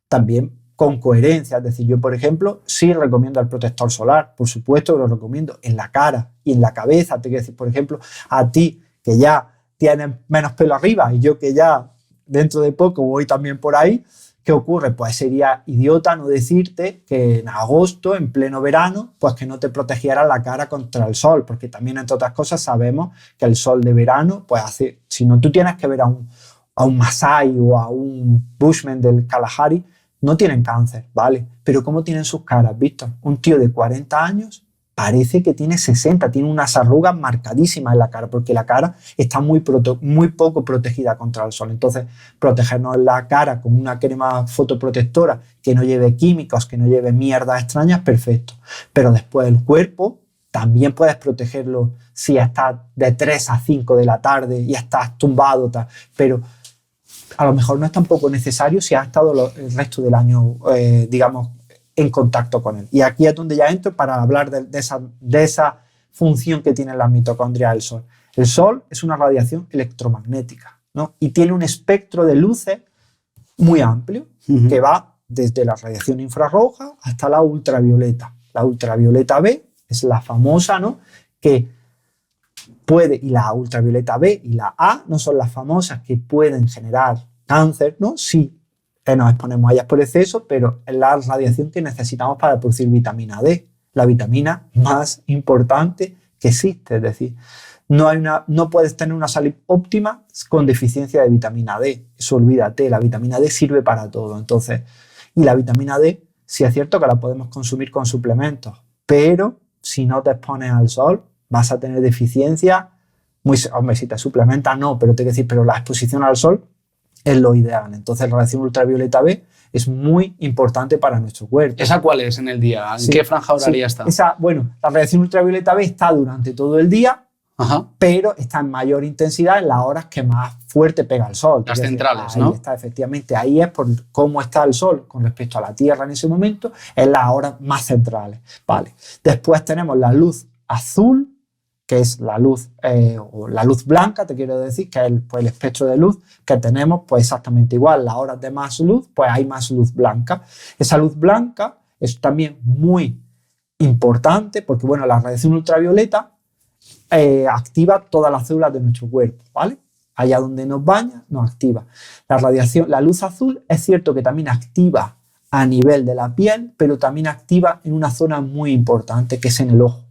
también con coherencia, es decir, yo por ejemplo sí recomiendo el protector solar, por supuesto que lo recomiendo en la cara y en la cabeza. Te quiero decir, por ejemplo, a ti que ya tienes menos pelo arriba y yo que ya dentro de poco voy también por ahí, ¿qué ocurre? Pues sería idiota no decirte que en agosto, en pleno verano, pues que no te protegiera la cara contra el sol, porque también, entre otras cosas, sabemos que el sol de verano, pues hace, si no tú tienes que ver a un Masái o a un Bushman del Kalahari, no tienen cáncer, ¿vale? Pero ¿cómo tienen sus caras, Víctor? Un tío de 40 años parece que tiene 60, tiene unas arrugas marcadísimas en la cara, porque la cara está muy poco protegida contra el sol. Entonces, protegernos la cara con una crema fotoprotectora que no lleve químicos, que no lleve mierdas extrañas, perfecto. Pero después el cuerpo también puedes protegerlo si estás de 3 a 5 de la tarde y estás tumbado, pero a lo mejor no es tampoco necesario si has estado el resto del año, digamos, en contacto con él. Y aquí es donde ya entro para hablar de esa función que tiene la mitocondria del sol. El sol es una radiación electromagnética, ¿no? Y tiene un espectro de luces muy amplio que va desde la radiación infrarroja hasta la ultravioleta. La ultravioleta B es la famosa, ¿no? Que puede, y la ultravioleta B y la A no son las famosas que pueden generar cáncer, ¿no? Sí, nos exponemos a ellas por exceso, pero es la radiación que necesitamos para producir vitamina D, la vitamina más importante que existe. Es decir, no puedes tener una salud óptima con deficiencia de vitamina D. Eso olvídate, la vitamina D sirve para todo. Entonces, y la vitamina D, sí es cierto que la podemos consumir con suplementos, pero si no te expones al sol, vas a tener deficiencia. Hombre, si te suplementas, no, pero te quiero decir, pero la exposición al sol es lo ideal. Entonces la radiación ultravioleta B es muy importante para nuestro cuerpo.
¿Esa cuál es en el día? ¿En qué franja horaria está?
Bueno, la radiación ultravioleta B está durante todo el día, pero está en mayor intensidad en las horas que más fuerte pega el sol.
Las centrales, ¿no?
Ahí está, efectivamente. Ahí es por cómo está el sol con respecto a la Tierra en ese momento, en las horas más centrales. Vale. Después tenemos la luz azul, que es la luz, o la luz blanca, te quiero decir, que es el espectro de luz que tenemos, pues exactamente igual. Las horas de más luz, pues hay más luz blanca. Esa luz blanca es también muy importante porque, bueno, la radiación ultravioleta activa todas las células de nuestro cuerpo, ¿vale? Allá donde nos baña, nos activa. La luz azul es cierto que también activa a nivel de la piel, pero también activa en una zona muy importante, que es en el ojo.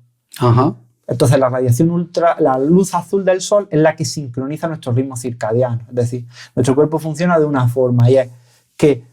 Entonces la luz azul del sol es la que sincroniza nuestro ritmo circadiano. Es decir, nuestro cuerpo funciona de una forma y es que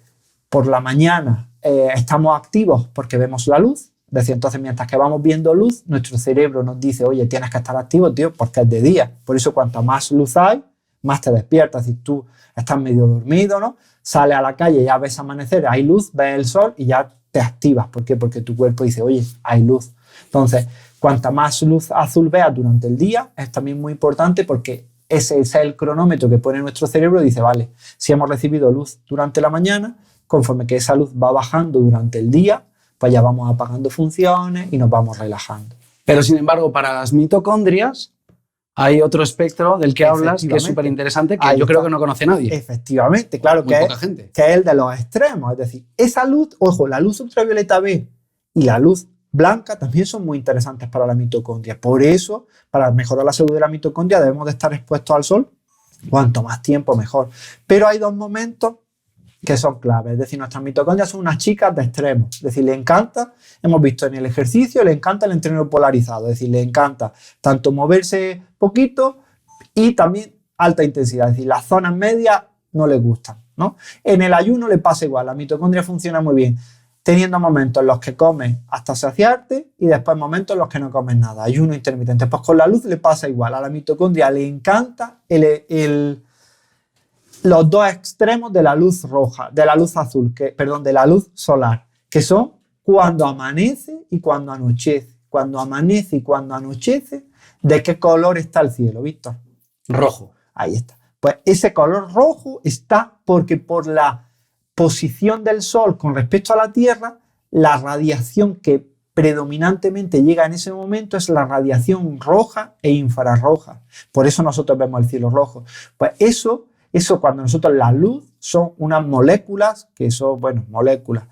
por la mañana estamos activos porque vemos la luz. Es decir, entonces mientras que vamos viendo luz, nuestro cerebro nos dice, oye, tienes que estar activo, tío, porque es de día. Por eso cuanta más luz hay, más te despiertas. Es decir, tú estás medio dormido, ¿no? Sales a la calle, ya ves amanecer, hay luz, ves el sol y ya te activas. ¿Por qué? Porque tu cuerpo dice, oye, hay luz. Entonces, cuanta más luz azul veas durante el día, es también muy importante porque ese es el cronómetro que pone nuestro cerebro y dice, vale, si hemos recibido luz durante la mañana, conforme que esa luz va bajando durante el día, pues ya vamos apagando funciones y nos vamos relajando.
Pero, sin embargo, para las mitocondrias hay otro espectro del que hablas que es súper interesante, que yo creo que no conoce nadie.
Efectivamente, claro,
Muy poca gente.
Que es el de los extremos. Es decir, esa luz, ojo, la luz ultravioleta B y la luz blanca también son muy interesantes para la mitocondria. Por eso, para mejorar la salud de la mitocondria, debemos de estar expuestos al sol cuanto más tiempo mejor. Pero hay dos momentos que son claves. Es decir, nuestras mitocondrias son unas chicas de extremos. Es decir, le encanta, hemos visto en el ejercicio, le encanta el entreno polarizado. Es decir, le encanta tanto moverse poquito y también alta intensidad. Es decir, las zonas medias no le gustan, ¿no? En el ayuno le pasa igual. La mitocondria funciona muy bien teniendo momentos en los que comes hasta saciarte y después momentos en los que no comes nada. Ayuno intermitente. Pues con la luz le pasa igual. A la mitocondria le encanta los dos extremos de la luz roja, de la luz azul, de la luz solar, que son cuando amanece y cuando anochece. Cuando amanece y cuando anochece, ¿de qué color está el cielo, Víctor?
Rojo.
Ahí está. Pues ese color rojo está porque por la posición del sol con respecto a la Tierra, la radiación que predominantemente llega en ese momento es la radiación roja e infrarroja. Por eso nosotros vemos el cielo rojo. Pues eso cuando nosotros la luz son unas moléculas, que son, moléculas,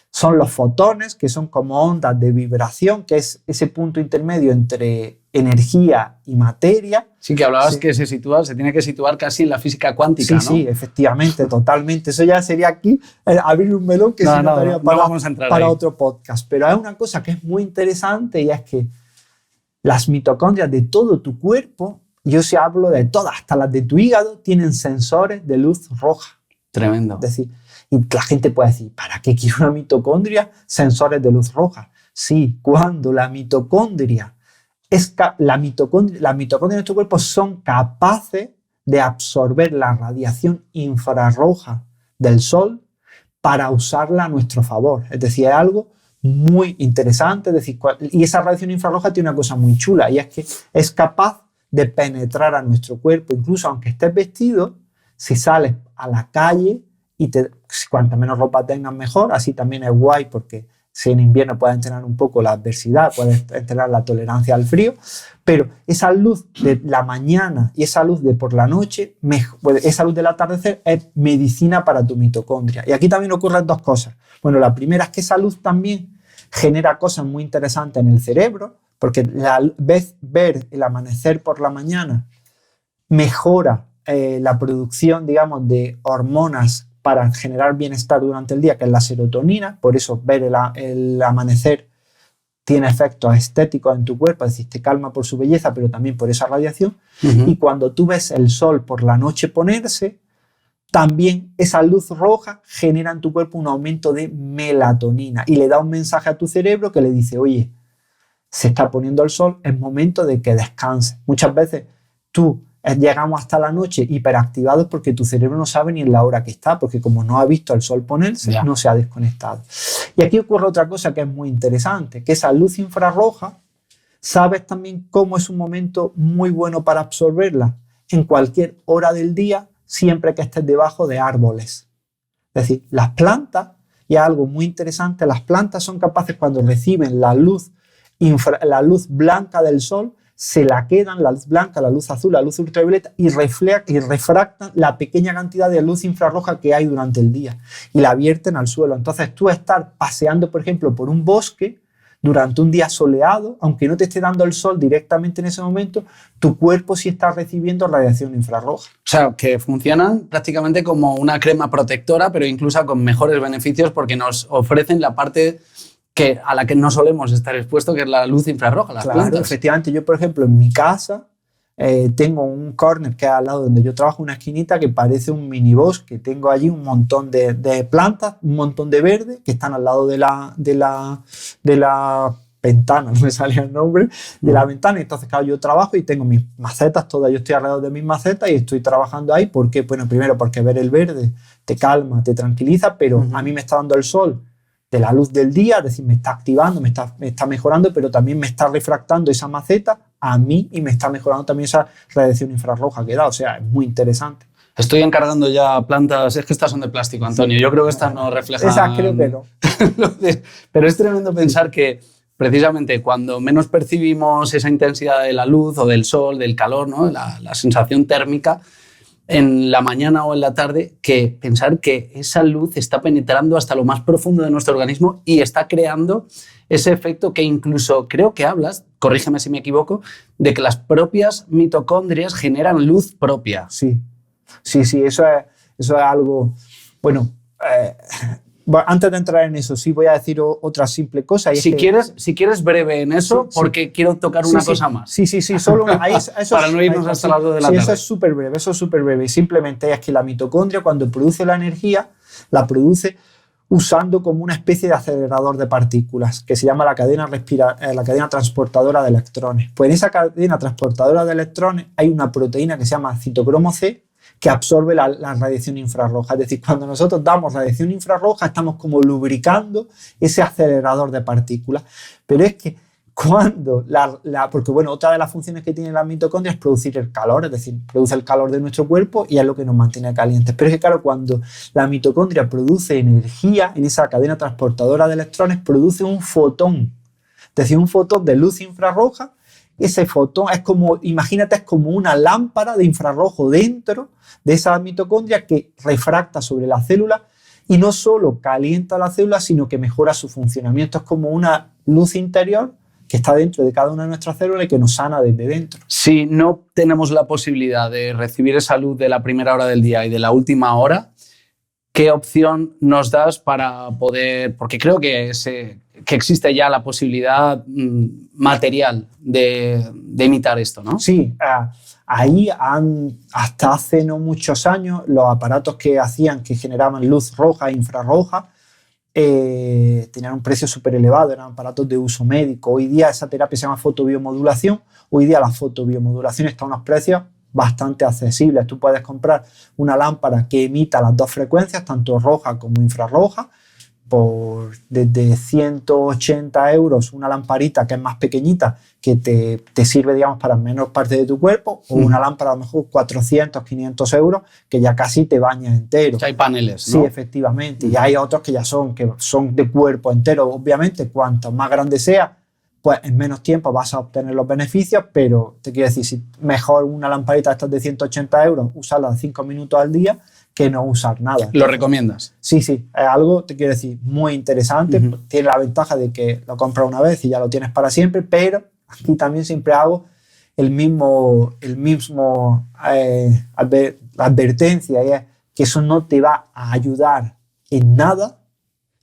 son los fotones, que son como ondas de vibración, que es ese punto intermedio entre energía y materia.
Sí, que hablabas que se tiene que situar casi en la física cuántica, ¿no?
Sí, efectivamente, totalmente. Eso ya sería aquí abrir un melón que daría para otro podcast. Pero hay una cosa que es muy interesante y es que las mitocondrias de todo tu cuerpo, yo sí hablo de todas, hasta las de tu hígado, tienen sensores de luz roja.
Tremendo.
Es decir, y la gente puede decir, ¿para qué quiero una mitocondria? Sensores de luz roja. Sí, cuando la mitocondria de nuestro cuerpo son capaces de absorber la radiación infrarroja del sol para usarla a nuestro favor. Es decir, es algo muy interesante. Es decir, y esa radiación infrarroja tiene una cosa muy chula y es que es capaz de penetrar a nuestro cuerpo. Incluso aunque estés vestido, si sales a la calle y cuanta menos ropa tengas mejor, así también es guay porque si en invierno puedes entrenar un poco la adversidad, puedes entrenar la tolerancia al frío, pero esa luz de la mañana y esa luz de por la noche, esa luz del atardecer es medicina para tu mitocondria. Y aquí también ocurren dos cosas. Bueno, la primera es que esa luz también genera cosas muy interesantes en el cerebro, porque ver el amanecer por la mañana mejora la producción, digamos, de hormonas para generar bienestar durante el día, que es la serotonina. Por eso ver el amanecer tiene efectos estéticos en tu cuerpo, es decir, te calma por su belleza, pero también por esa radiación. Y cuando tú ves el sol por la noche ponerse, también esa luz roja genera en tu cuerpo un aumento de melatonina y le da un mensaje a tu cerebro que le dice, oye, se está poniendo el sol, es momento de que descanses. Muchas veces llegamos hasta la noche hiperactivados porque tu cerebro no sabe ni en la hora que está, porque como no ha visto el sol ponerse, no se ha desconectado. Y aquí ocurre otra cosa que es muy interesante, que esa luz infrarroja ¿Sabes también cómo es un momento muy bueno para absorberla? En cualquier hora del día, siempre que estés debajo de árboles. Es decir, las plantas, y es algo muy interesante, las plantas son capaces cuando reciben la luz blanca del sol, se la quedan, la luz blanca, la luz azul, la luz ultravioleta, y refractan la pequeña cantidad de luz infrarroja que hay durante el día y la vierten al suelo. Entonces tú estar paseando, por ejemplo, por un bosque durante un día soleado, aunque no te esté dando el sol directamente en ese momento, tu cuerpo sí está recibiendo radiación infrarroja.
O sea, que funcionan prácticamente como una crema protectora, pero incluso con mejores beneficios porque nos ofrecen la parte a la que no solemos estar expuestos, que es la luz infrarroja, las plantas.
Efectivamente. Yo, por ejemplo, en mi casa tengo un corner que es al lado donde yo trabajo, una esquinita que parece un mini bosque. Tengo allí un montón de plantas, un montón de verde que están al lado de la ventana, no me salía el nombre, de la ventana. Entonces, claro, yo trabajo y tengo mis macetas todas, yo estoy alrededor de mis macetas y estoy trabajando ahí. ¿Por qué? Bueno, primero porque ver el verde te calma, te tranquiliza, pero a mí me está dando el sol de la luz del día, es decir, me está activando, me está mejorando, pero también me está refractando esa maceta a mí y me está mejorando también esa radiación infrarroja que da. O sea, es muy interesante.
Estoy encargando ya plantas, es que estas son de plástico, Antonio, yo creo que estas no reflejan...
Esas creo que no.
Pero es tremendo pensar que precisamente cuando menos percibimos esa intensidad de la luz o del sol, del calor, ¿no? la sensación térmica, en la mañana o en la tarde, que pensar que esa luz está penetrando hasta lo más profundo de nuestro organismo y está creando ese efecto que incluso creo que hablas, corrígeme si me equivoco, de que las propias mitocondrias generan luz propia.
Sí, eso es algo... Bueno, antes de entrar en eso, sí voy a decir otra simple cosa. Y
si quieres breve en eso, porque quiero tocar una cosa más.
Sí, solo una.
Para no irnos hasta las 2 de la tarde.
Eso es súper breve. Simplemente es que la mitocondria, cuando produce la energía, la produce usando como una especie de acelerador de partículas, que se llama la cadena transportadora de electrones. Pues en esa cadena transportadora de electrones hay una proteína que se llama citocromo C, que absorbe la radiación infrarroja. Es decir, cuando nosotros damos radiación infrarroja estamos como lubricando ese acelerador de partículas. Pero es que cuando porque bueno, otra de las funciones que tiene la mitocondria es producir el calor, es decir, produce el calor de nuestro cuerpo y es lo que nos mantiene calientes. Pero es que claro, cuando la mitocondria produce energía en esa cadena transportadora de electrones, produce un fotón. Es decir, un fotón de luz infrarroja. Ese fotón es como, imagínate, es como una lámpara de infrarrojo dentro de esa mitocondria que refracta sobre la célula y no solo calienta la célula, sino que mejora su funcionamiento. Es como una luz interior que está dentro de cada una de nuestras células y que nos sana desde dentro.
Si no tenemos la posibilidad de recibir esa luz de la primera hora del día y de la última hora, ¿qué opción nos das para poder...? Porque creo que existe ya la posibilidad material de imitar esto, ¿no?
Sí, ahí hasta hace no muchos años los aparatos que generaban luz roja e infrarroja tenían un precio súper elevado, eran aparatos de uso médico. Hoy día esa terapia se llama fotobiomodulación. Hoy día la fotobiomodulación está a unos precios bastante accesibles. Tú puedes comprar una lámpara que emita las dos frecuencias, tanto roja como infrarroja, por desde 180 euros, una lamparita que es más pequeñita, que te sirve, digamos, para menos parte de tu cuerpo, o una lámpara a lo mejor 400, 500 euros, que ya casi te bañas entero.
Hay paneles, ¿no?
Sí, efectivamente. Y hay otros que son de cuerpo entero. Obviamente, cuanto más grande sea, pues en menos tiempo vas a obtener los beneficios, pero te quiero decir, si mejor una lamparita estas de 180 euros, usarla 5 minutos al día, que no usar nada.
¿Lo recomiendas?
Sí, es algo, te quiero decir, muy interesante. Tiene la ventaja de que lo compras una vez y ya lo tienes para siempre, pero aquí también siempre hago la advertencia, y es que eso no te va a ayudar en nada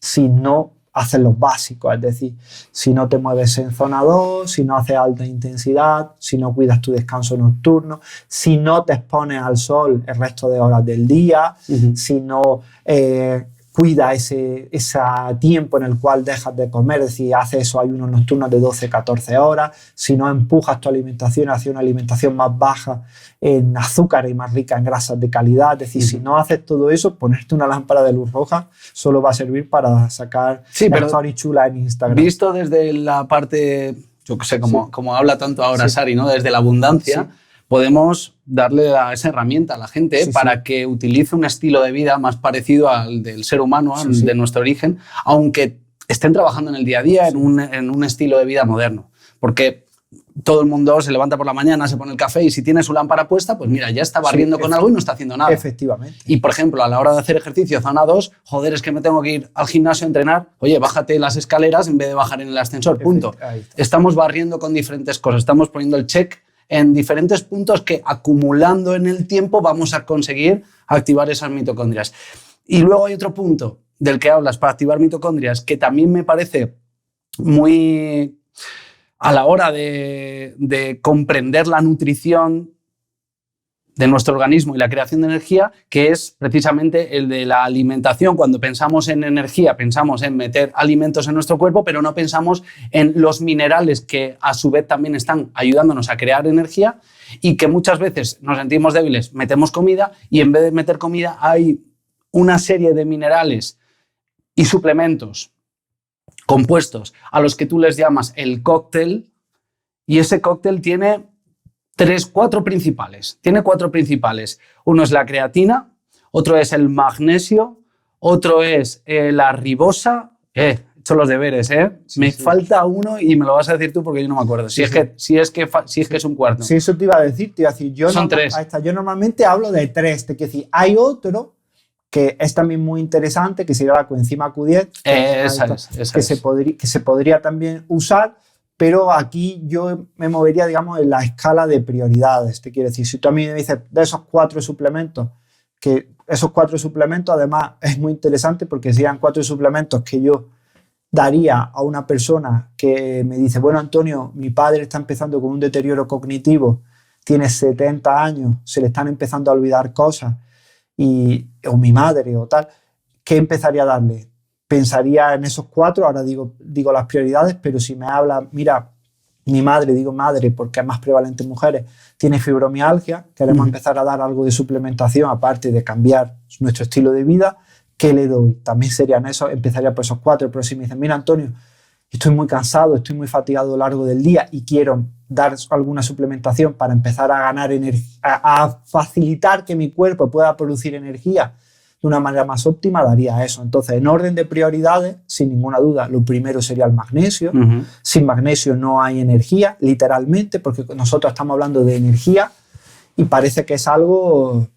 si no haces los básicos, es decir, si no te mueves en zona 2, si no haces alta intensidad, si no cuidas tu descanso nocturno, si no te expones al sol el resto de horas del día, si no cuidas ese tiempo en el cual dejas de comer, es decir, haces esos ayunos nocturnos de 12-14 horas, si no empujas tu alimentación hacia una alimentación más baja en azúcar y más rica en grasas de calidad, es decir, si no haces todo eso, ponerte una lámpara de luz roja solo va a servir para sacar story chula en Instagram.
Visto desde la parte yo que sé, como habla tanto ahora
Sí.
Sari, ¿no? Desde la abundancia,
Sí.
podemos darle esa herramienta a la gente
Sí,
para
sí.
que utilice un estilo de vida más parecido al del ser humano,
Sí, sí.
de nuestro origen, aunque estén trabajando en el día a día
Sí.
en un estilo de vida moderno. Porque todo el mundo se levanta por la mañana, se pone el café y si tiene su lámpara puesta, pues mira, ya está barriendo con algo y no está haciendo nada.
Efectivamente.
Y, por ejemplo, a la hora de hacer ejercicio, zona 2, joder, es que me tengo que ir al gimnasio a entrenar. Oye, bájate las escaleras en vez de bajar en el ascensor, punto.
Ahí está.
Estamos barriendo con diferentes cosas, estamos poniendo el check en diferentes puntos que acumulando en el tiempo vamos a conseguir activar esas mitocondrias. Y luego hay otro punto del que hablas para activar mitocondrias que también me parece muy a la hora de comprender la nutrición de nuestro organismo y la creación de energía, que es precisamente el de la alimentación. Cuando pensamos en energía, pensamos en meter alimentos en nuestro cuerpo, pero no pensamos en los minerales que a su vez también están ayudándonos a crear energía y que muchas veces nos sentimos débiles, metemos comida y en vez de meter comida hay una serie de minerales y suplementos compuestos a los que tú les llamas el cóctel y ese cóctel tiene cuatro principales. Tiene cuatro principales. Uno es la creatina, otro es el magnesio, otro es la ribosa. He hecho los deberes, ¿eh?
Sí,
me
sí.
falta uno y me lo vas a decir tú porque yo no me acuerdo. Si es que es un cuarto.
Sí, eso te iba a decir.
Son tres.
Yo normalmente hablo de tres. Te quiero decir, hay otro que es también muy interesante, que sería la coenzima Q10, que se podría también usar, pero aquí yo me movería, digamos, en la escala de prioridades. Te quiero decir, si tú a mí me dices de esos cuatro suplementos, que esos cuatro suplementos además es muy interesante porque serían cuatro suplementos que yo daría a una persona que me dice, bueno, Antonio, mi padre está empezando con un deterioro cognitivo, tiene 70 años, se le están empezando a olvidar cosas, o mi madre o tal, ¿qué empezaría a darle? Pensaría en esos cuatro, ahora digo las prioridades, pero si me habla, mira, mi madre, digo madre porque es más prevalente en mujeres, tiene fibromialgia, queremos empezar a dar algo de suplementación aparte de cambiar nuestro estilo de vida, ¿qué le doy? También serían esos, empezaría por esos cuatro, pero si me dicen, mira Antonio, estoy muy cansado, estoy muy fatigado a lo largo del día y quiero dar alguna suplementación para empezar a ganar energía, a facilitar que mi cuerpo pueda producir energía de una manera más óptima, daría eso. Entonces, en orden de prioridades, sin ninguna duda, lo primero sería el magnesio. Sin magnesio no hay energía, literalmente, porque nosotros estamos hablando de energía y parece que es algo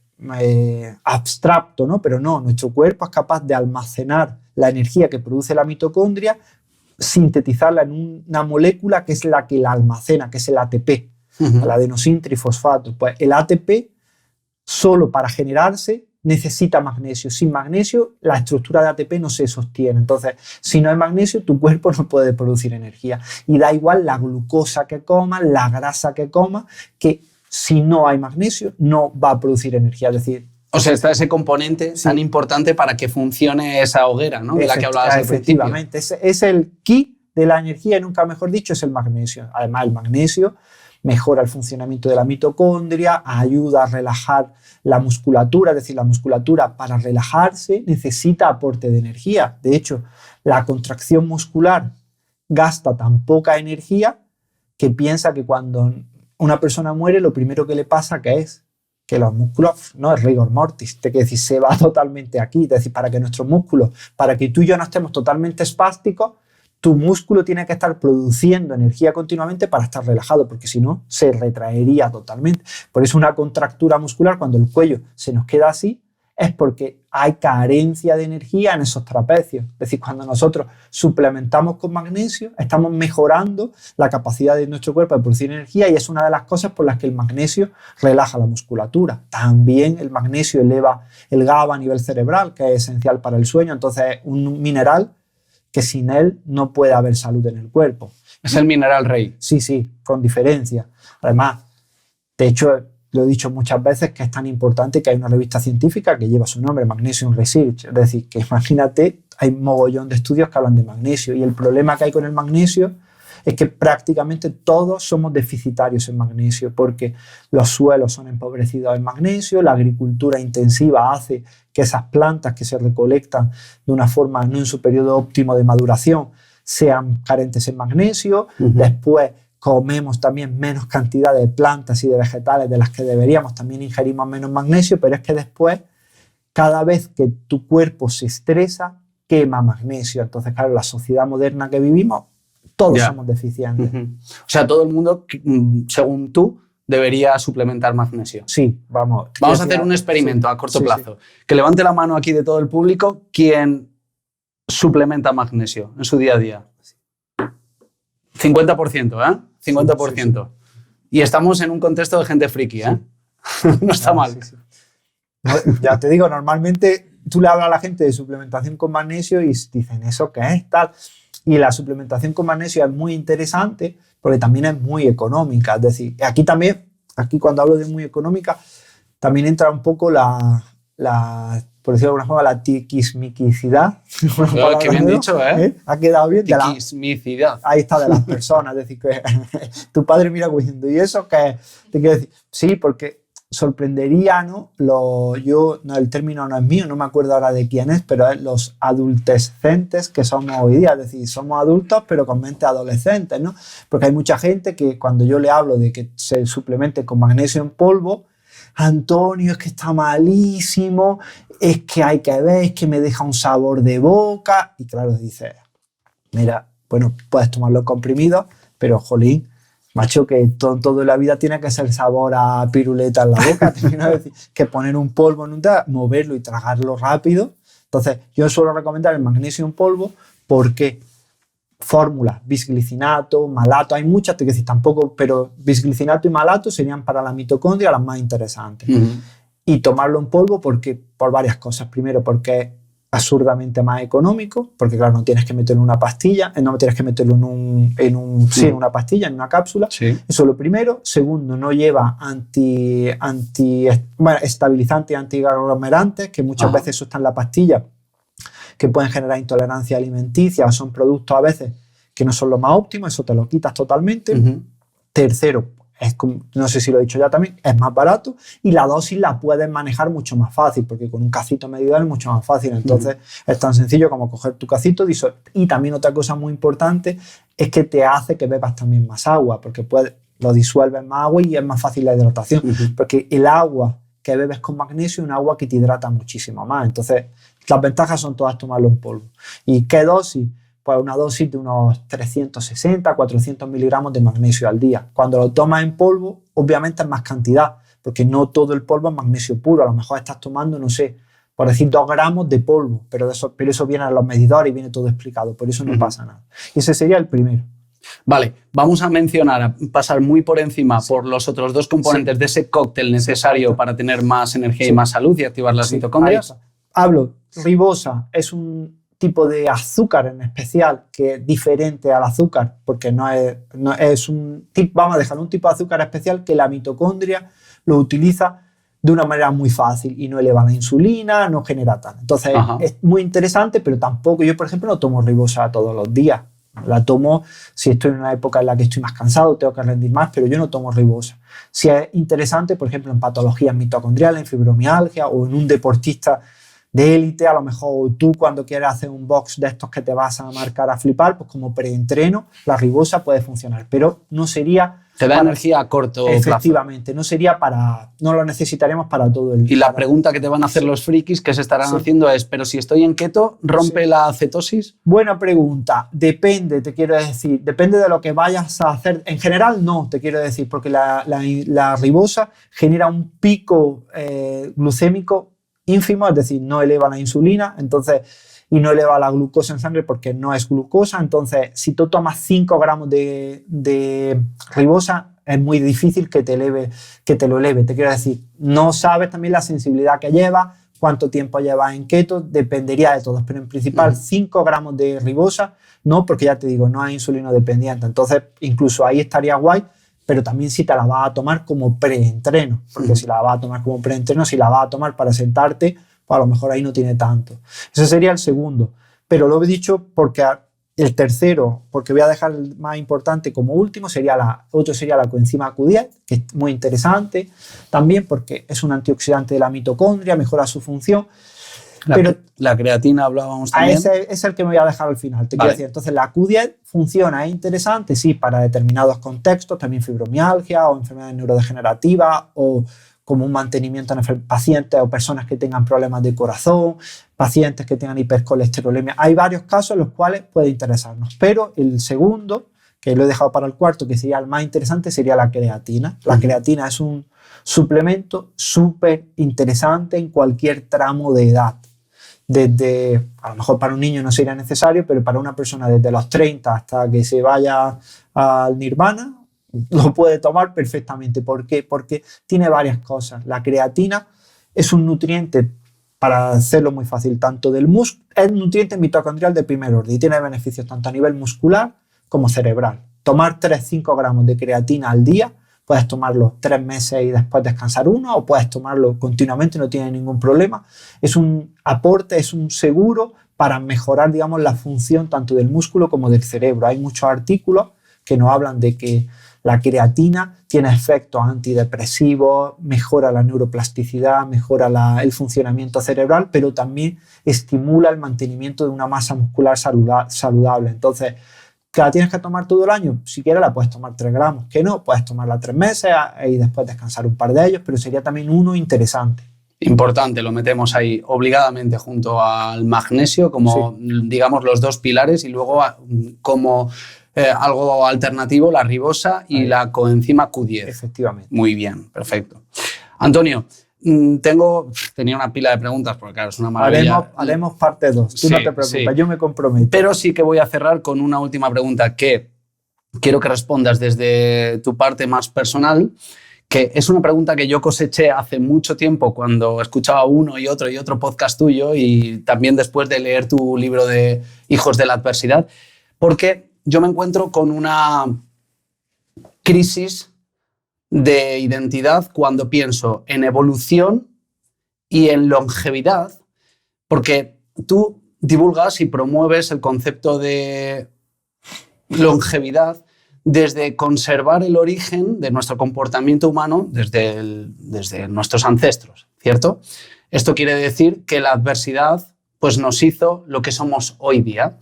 abstracto, ¿no? Pero no, nuestro cuerpo es capaz de almacenar la energía que produce la mitocondria, sintetizarla en una molécula que es la que la almacena, que es el ATP, el adenosín trifosfato. Pues el ATP, solo para generarse, necesita magnesio. Sin magnesio, la estructura de ATP no se sostiene. Entonces, si no hay magnesio, tu cuerpo no puede producir energía. Y da igual la glucosa que comas, la grasa que comas, que si no hay magnesio, no va a producir energía. Es decir,
o sea, está ese componente tan importante para que funcione esa hoguera, ¿no? De la que hablabas al principio.
Efectivamente, es el key de la energía, y nunca mejor dicho, es el magnesio. Además, el magnesio mejora el funcionamiento de la mitocondria, ayuda a relajar la musculatura, es decir, la musculatura para relajarse necesita aporte de energía. De hecho, la contracción muscular gasta tan poca energía que piensa que cuando una persona muere, lo primero que le pasa que es que los músculos, no es rigor mortis, es decir, se va totalmente aquí, es decir, para que nuestros músculos, para que tú y yo no estemos totalmente espásticos, tu músculo tiene que estar produciendo energía continuamente para estar relajado, porque si no, se retraería totalmente. Por eso una contractura muscular, cuando el cuello se nos queda así, es porque hay carencia de energía en esos trapecios. Es decir, cuando nosotros suplementamos con magnesio, estamos mejorando la capacidad de nuestro cuerpo de producir energía y es una de las cosas por las que el magnesio relaja la musculatura. También el magnesio eleva el GABA a nivel cerebral, que es esencial para el sueño. Entonces es un mineral que sin él no puede haber salud en el cuerpo.
Es el mineral rey.
Sí, con diferencia. Además, de hecho, lo he dicho muchas veces que es tan importante que hay una revista científica que lleva su nombre, Magnesium Research. Es decir, que imagínate, hay un mogollón de estudios que hablan de magnesio y el problema que hay con el magnesio es que prácticamente todos somos deficitarios en magnesio porque los suelos son empobrecidos en magnesio, la agricultura intensiva hace que esas plantas que se recolectan de una forma no en su periodo óptimo de maduración sean carentes en magnesio. Después comemos también menos cantidad de plantas y de vegetales de las que deberíamos, también ingerimos menos magnesio, pero es que después, cada vez que tu cuerpo se estresa, quema magnesio. Entonces, claro, la sociedad moderna que vivimos, todos somos deficientes.
O sea, todo el mundo, según tú, debería suplementar magnesio.
Sí, vamos.
Vamos a hacer un experimento a corto plazo. Que levante la mano aquí de todo el público quien suplementa magnesio en su día a día. 50%, ¿eh? 50%. Y estamos en un contexto de gente friki, ¿eh? No está mal.
No, ya te digo, normalmente tú le hablas a la gente de suplementación con magnesio y dicen, ¿eso qué es? Tal. Y la suplementación con magnesio es muy interesante porque también es muy económica. Es decir, aquí cuando hablo de muy económica, también entra un poco por decirlo de alguna forma, la tiquismiquicidad.
Qué bien dicho, ¿eh?
Ha quedado bien.
Tiquismicidad.
Ahí está, de las personas. Es decir, que tu padre mira diciendo, ¿y eso qué? Te quiero decir, sí, porque sorprendería, ¿no? El término no es mío, no me acuerdo ahora de quién es, pero es los adultescentes que somos hoy día. Es decir, somos adultos, pero con mente adolescentes, ¿no? Porque hay mucha gente que cuando yo le hablo de que se suplemente con magnesio en polvo, Antonio, es que está malísimo, es que hay que ver, es que me deja un sabor de boca. Y claro, dice, mira, bueno, puedes tomarlo comprimido, pero jolín, macho, que todo en la vida tiene que ser sabor a piruleta en la boca. Decir, que poner un polvo en un moverlo y tragarlo rápido. Entonces, yo suelo recomendar el magnesio en polvo porque fórmulas, bisglicinato, malato, hay muchas, te quiero decir, tampoco, pero bisglicinato y malato serían para la mitocondria las más interesantes. Y tomarlo en polvo por varias cosas. Primero, porque es absurdamente más económico, porque claro, no tienes que meterlo en una pastilla, no tienes que meterlo en una pastilla, en una cápsula. Sí. Eso es lo primero. Segundo, no lleva estabilizantes y antiaglomerantes, que muchas veces eso está en la pastilla, que pueden generar intolerancia alimenticia, o son productos a veces que no son lo más óptimos, eso te lo quitas totalmente. Tercero, no sé si lo he dicho ya también, es más barato y la dosis la puedes manejar mucho más fácil, porque con un cacito medidor es mucho más fácil. Entonces es tan sencillo como coger tu cacito. Y también otra cosa muy importante es que te hace que bebas también más agua, porque lo disuelves más agua y es más fácil la hidratación, porque el agua que bebes con magnesio es un agua que te hidrata muchísimo más. Entonces las ventajas son todas tomarlo en polvo. ¿Y qué dosis? Pues una dosis de unos 360, 400 miligramos de magnesio al día. Cuando lo tomas en polvo, obviamente es más cantidad, porque no todo el polvo es magnesio puro. A lo mejor estás tomando, no sé, por decir 2 gramos de polvo, pero eso viene a los medidores y viene todo explicado, por eso no pasa nada. Y ese sería el primero.
Vale, vamos a pasar muy por encima por los otros 2 componentes de ese cóctel necesario para tener más energía y más salud y activar las mitocondrias.
Hablo, ribosa es un tipo de azúcar en especial que es diferente al azúcar, porque no es un tipo, vamos a dejar un tipo de azúcar especial que la mitocondria lo utiliza de una manera muy fácil y no eleva la insulina, no genera tal. Entonces es muy interesante, pero tampoco, yo por ejemplo no tomo ribosa todos los días. La tomo si estoy en una época en la que estoy más cansado, tengo que rendir más, pero yo no tomo ribosa. Si es interesante, por ejemplo, en patologías mitocondriales, en fibromialgia o en un deportista de élite, a lo mejor tú cuando quieres hacer un box de estos que te vas a marcar a flipar, pues como preentreno, la ribosa puede funcionar, pero no sería...
Te da energía a corto plazo.
Efectivamente, no lo necesitaríamos para todo el día.
Y la pregunta que te van a hacer los frikis que se estarán haciendo es, ¿pero si estoy en keto, rompe la cetosis?
Buena pregunta. Depende, te quiero decir. Depende de lo que vayas a hacer. En general, no, te quiero decir, porque la ribosa genera un pico glucémico ínfimo, es decir, no eleva la insulina, y no eleva la glucosa en sangre porque no es glucosa. Entonces, si tú tomas 5 gramos de ribosa, es muy difícil que te lo eleve. Te quiero decir, no sabes también la sensibilidad que lleva, cuánto tiempo llevas en keto, dependería de todos, pero en principal 5 gramos de ribosa, no, porque ya te digo, no es insulino dependiente. Entonces, incluso ahí estaría guay, pero también si te la vas a tomar como preentreno, porque si la vas a tomar como preentreno, si la vas a tomar para sentarte, pues a lo mejor ahí no tiene tanto. Ese sería el segundo. Pero lo he dicho porque el tercero, porque voy a dejar el más importante como último, sería la coenzima Q10, que es muy interesante, también porque es un antioxidante de la mitocondria, mejora su función. Pero
la creatina hablábamos
a
también.
ese es el que me voy a dejar al final. Te
Vale.
quiero decir, entonces la Q10 funciona, es interesante, sí, para determinados contextos, también fibromialgia o enfermedades neurodegenerativas o como un mantenimiento en pacientes o personas que tengan problemas de corazón, pacientes que tengan hipercolesterolemia. Hay varios casos en los cuales puede interesarnos, pero el segundo, que lo he dejado para el cuarto, que sería el más interesante, sería la creatina. La creatina es un suplemento súper interesante en cualquier tramo de edad. Desde, a lo mejor para un niño no sería necesario, pero para una persona desde los 30 hasta que se vaya al nirvana, lo puede tomar perfectamente. ¿Por qué? Porque tiene varias cosas. La creatina es un nutriente, para hacerlo muy fácil, tanto del músculo, es un nutriente mitocondrial de primer orden y tiene beneficios tanto a nivel muscular como cerebral. Tomar 3-5 gramos de creatina al día, puedes tomarlo 3 meses y después descansar uno, o puedes tomarlo continuamente, no tiene ningún problema. Es un aporte, es un seguro para mejorar, digamos, la función tanto del músculo como del cerebro. Hay muchos artículos que nos hablan de que la creatina tiene efectos antidepresivos, mejora la neuroplasticidad, mejora el funcionamiento cerebral, pero también estimula el mantenimiento de una masa muscular saludable. Entonces, ¿que la tienes que tomar todo el año? Si quieres la puedes tomar 3 gramos. Que no, puedes tomarla 3 meses y después descansar un par de ellos, pero sería también uno interesante.
Importante, lo metemos ahí obligadamente junto al magnesio como, digamos, los dos pilares, y luego como algo alternativo, la ribosa y la coenzima Q10.
Efectivamente.
Muy bien, perfecto. Antonio, tenía una pila de preguntas porque, claro, es una maravilla.
Haremos parte 2. Tú no te preocupes, yo me comprometo.
Pero sí que voy a cerrar con una última pregunta que quiero que respondas desde tu parte más personal, que es una pregunta que yo coseché hace mucho tiempo cuando escuchaba uno y otro podcast tuyo, y también después de leer tu libro de Hijos de la Adversidad, porque yo me encuentro con una crisis de identidad cuando pienso en evolución y en longevidad, porque tú divulgas y promueves el concepto de longevidad desde conservar el origen de nuestro comportamiento humano desde nuestros ancestros, ¿cierto? Esto quiere decir que la adversidad pues, nos hizo lo que somos hoy día.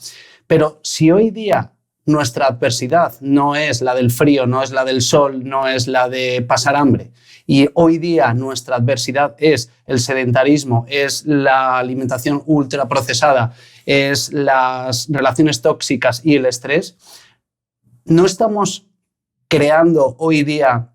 Pero si hoy día nuestra adversidad no es la del frío, no es la del sol, no es la de pasar hambre, y hoy día nuestra adversidad es el sedentarismo, es la alimentación ultraprocesada, es las relaciones tóxicas y el estrés, ¿no estamos creando hoy día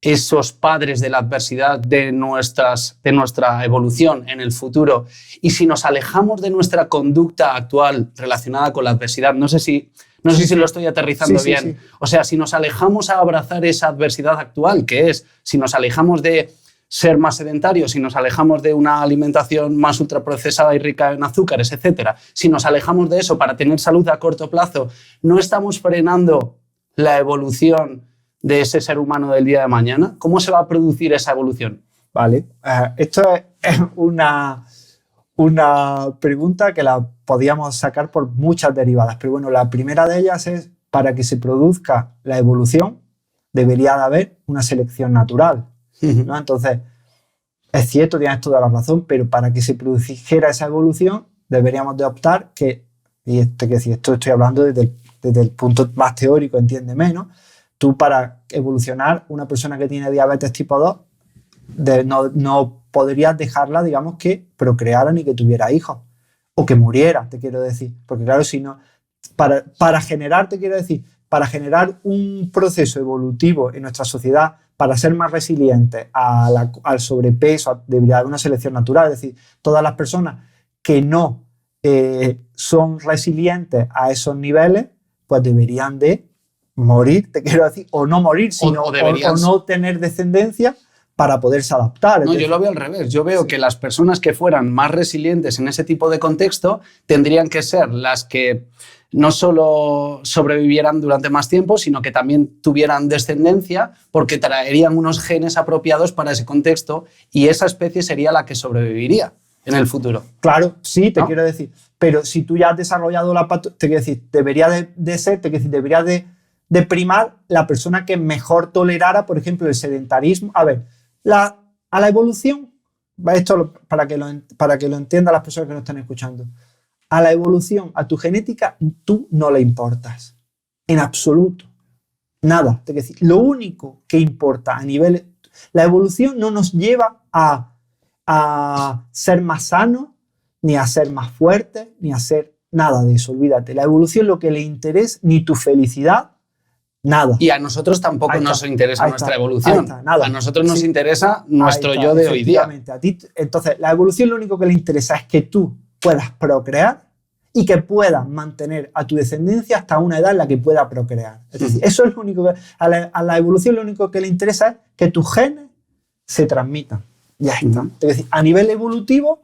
esos padres de la adversidad de nuestra evolución en el futuro? Y si nos alejamos de nuestra conducta actual relacionada con la adversidad, no sé si lo estoy aterrizando bien. Sí. O sea, si nos alejamos a abrazar esa adversidad actual, que es, si nos alejamos de ser más sedentarios, si nos alejamos de una alimentación más ultraprocesada y rica en azúcares, etcétera, si nos alejamos de eso para tener salud a corto plazo, ¿no estamos frenando la evolución de ese ser humano del día de mañana? ¿Cómo se va a producir esa evolución?
Vale, esto es una pregunta que la podíamos sacar por muchas derivadas, pero bueno, la primera de ellas es, para que se produzca la evolución debería de haber una selección natural, ¿no? Entonces, es cierto, tienes toda la razón, pero para que se produjera esa evolución deberíamos de optar esto estoy hablando desde el punto más teórico, entiéndeme, ¿no? Tú, para evolucionar, una persona que tiene diabetes tipo 2 no podrías dejarla, digamos, que procreara ni que tuviera hijos, o que muriera, te quiero decir, porque claro, si no, para generar un proceso evolutivo en nuestra sociedad, para ser más resilientes al sobrepeso, debería haber una selección natural, es decir, todas las personas que no son resilientes a esos niveles, pues deberían de morir, te quiero decir, o no morir, sino o no tener descendencia para poderse adaptar.
No, yo lo veo al revés. Yo veo que las personas que fueran más resilientes en ese tipo de contexto tendrían que ser las que no solo sobrevivieran durante más tiempo, sino que también tuvieran descendencia, porque traerían unos genes apropiados para ese contexto, y esa especie sería la que sobreviviría en el futuro.
Claro, sí, te quiero decir. Pero si tú ya has desarrollado te quiero decir, debería de primar la persona que mejor tolerara, por ejemplo, el sedentarismo. A ver, a la evolución esto para que lo entiendan las personas que nos están escuchando. A la evolución, a tu genética, tú no le importas. En absoluto. Nada. Es decir, lo único que importa a nivel... La evolución no nos lleva a ser más sanos, ni a ser más fuertes, ni a ser nada de eso. Olvídate. La evolución lo que le interesa, ni tu felicidad, nada.
Y a nosotros tampoco nos interesa nuestra evolución. A nosotros nos interesa nuestro yo de hoy día.
A ti, entonces, la evolución lo único que le interesa es que tú puedas procrear y que puedas mantener a tu descendencia hasta una edad en la que pueda procrear. Es decir, eso es lo único que... A la evolución lo único que le interesa es que tus genes se transmitan. Ya está. Es decir, a nivel evolutivo,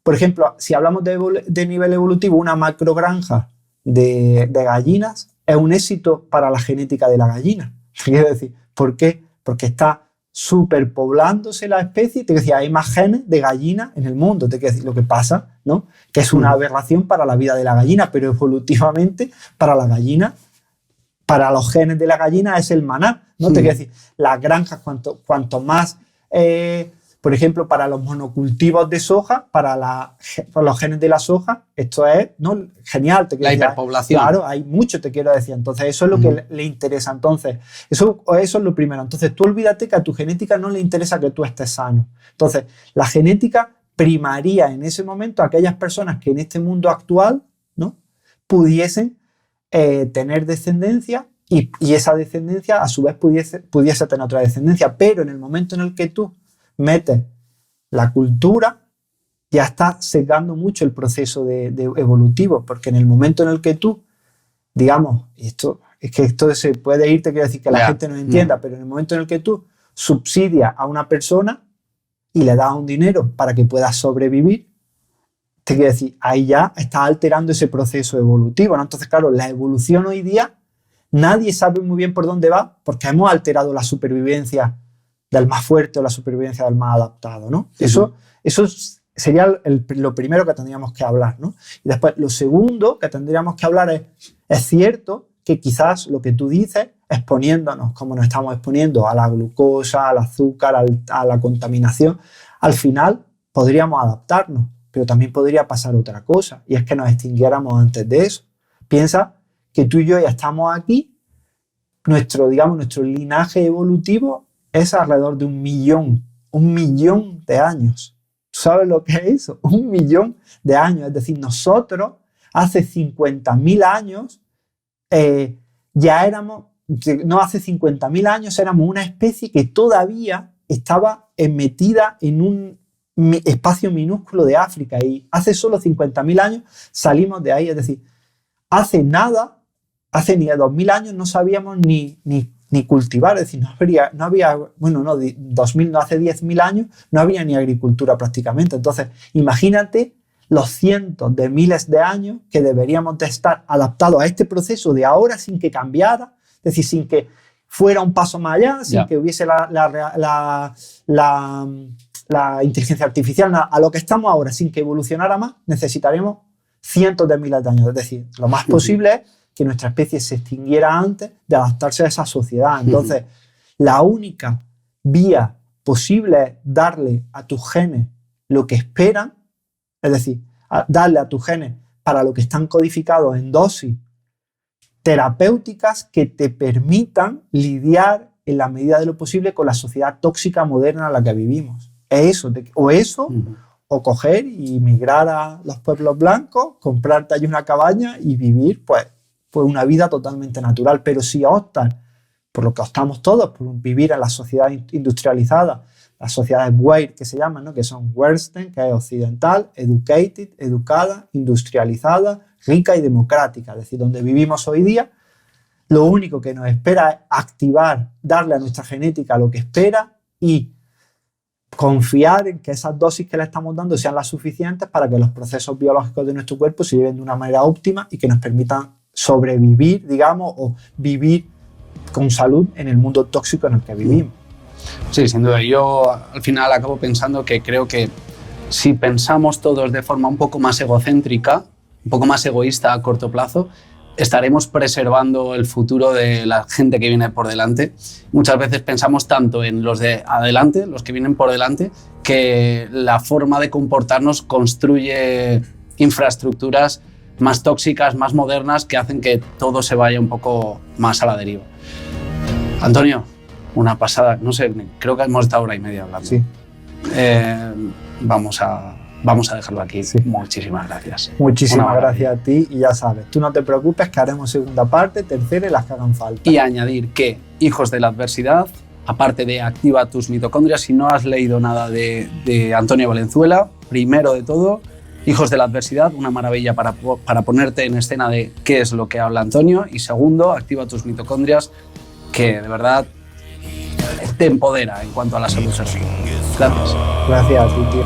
por ejemplo, si hablamos de nivel evolutivo, una macrogranja de gallinas es un éxito para la genética de la gallina. Quiero decir, ¿por qué? Porque está superpoblándose la especie, te decía, hay más genes de gallina en el mundo, te quiero decir, lo que pasa, ¿no? Que es una aberración para la vida de la gallina, pero evolutivamente para la gallina, para los genes de la gallina es el maná, ¿no? Te quiero decir, las granjas, cuanto más, por ejemplo, para los monocultivos de soja, para los genes de la soja, esto es, ¿no? Genial. Te quiero
la
decir,
hiperpoblación.
Claro, hay mucho, te quiero decir. Entonces, eso es lo que le interesa. Entonces, eso es lo primero. Entonces, tú olvídate que a tu genética no le interesa que tú estés sano. Entonces, la genética primaría en ese momento a aquellas personas que en este mundo actual, ¿no? pudiesen tener descendencia y esa descendencia, a su vez, pudiese tener otra descendencia. Pero en el momento en el que tú metes la cultura, ya está secando mucho el proceso de evolutivo, porque en el momento en el que tú, digamos, esto se puede ir, te quiero decir que la gente no entienda, pero en el momento en el que tú subsidias a una persona y le das un dinero para que pueda sobrevivir, te quiero decir, ahí ya está alterando ese proceso evolutivo, ¿no? Entonces, claro, la evolución hoy día, nadie sabe muy bien por dónde va, porque hemos alterado la supervivencia del más fuerte o la supervivencia del más adaptado, ¿no? Eso sería lo primero que tendríamos que hablar, ¿no? Y después, lo segundo que tendríamos que hablar es cierto que quizás lo que tú dices, exponiéndonos como nos estamos exponiendo a la glucosa, al azúcar, a la contaminación, al final podríamos adaptarnos, pero también podría pasar otra cosa, y es que nos extinguiéramos antes de eso. Piensa que tú y yo ya estamos aquí, nuestro linaje evolutivo es alrededor de 1 millón de años. ¿Sabes lo que es eso? 1 millón de años. Es decir, nosotros hace 50.000 años ya éramos, no hace 50.000 años éramos una especie que todavía estaba metida en un espacio minúsculo de África y hace solo 50.000 años salimos de ahí. Es decir, hace ni 2.000 años no sabíamos ni cultivar, es decir, no había, hace 10.000 años no había ni agricultura prácticamente. Entonces, imagínate los cientos de miles de años que deberíamos de estar adaptados a este proceso de ahora sin que cambiara, es decir, sin que fuera un paso más allá, sin que hubiese la inteligencia artificial, a lo que estamos ahora, sin que evolucionara más, necesitaremos cientos de miles de años. Es decir, lo más posible es que nuestra especie se extinguiera antes de adaptarse a esa sociedad. Entonces, la única vía posible es darle a tus genes lo que esperan, es decir, darle a tus genes para lo que están codificados en dosis terapéuticas que te permitan lidiar en la medida de lo posible con la sociedad tóxica moderna en la que vivimos. Es eso, o coger y migrar a los pueblos blancos, comprarte allí una cabaña y vivir, pues una vida totalmente natural. Pero si optas por lo que optamos todos, por vivir en la sociedad industrializada, las sociedades WEIR que se llaman, ¿no? Que son Western, que es occidental, educated, educada, industrializada, rica y democrática, es decir, donde vivimos hoy día, lo único que nos espera es activar, darle a nuestra genética lo que espera y confiar en que esas dosis que le estamos dando sean las suficientes para que los procesos biológicos de nuestro cuerpo se lleven de una manera óptima y que nos permitan sobrevivir, digamos, o vivir con salud en el mundo tóxico en el que vivimos.
Sí, sin duda. Yo al final acabo pensando que creo que si pensamos todos de forma un poco más egocéntrica, un poco más egoísta a corto plazo, estaremos preservando el futuro de la gente que viene por delante. Muchas veces pensamos tanto en los de adelante, los que vienen por delante, que la forma de comportarnos construye infraestructuras más tóxicas, más modernas, que hacen que todo se vaya un poco más a la deriva. Antonio, una pasada, no sé, creo que hemos estado 1h30 hablando.
Sí.
Vamos a dejarlo aquí. Sí. Muchísimas gracias.
Muchísimas gracias a ti y ya sabes, tú no te preocupes que haremos segunda parte, tercera y las que hagan falta.
Y añadir que Hijos de la Adversidad, aparte de Activa tus mitocondrias, si no has leído nada de Antonio Valenzuela, primero de todo, Hijos de la Adversidad, una maravilla para ponerte en escena de qué es lo que habla Antonio, y segundo, Activa tus mitocondrias, que de verdad te empodera en cuanto a la salud sexual. Gracias.
Gracias a ti, tío.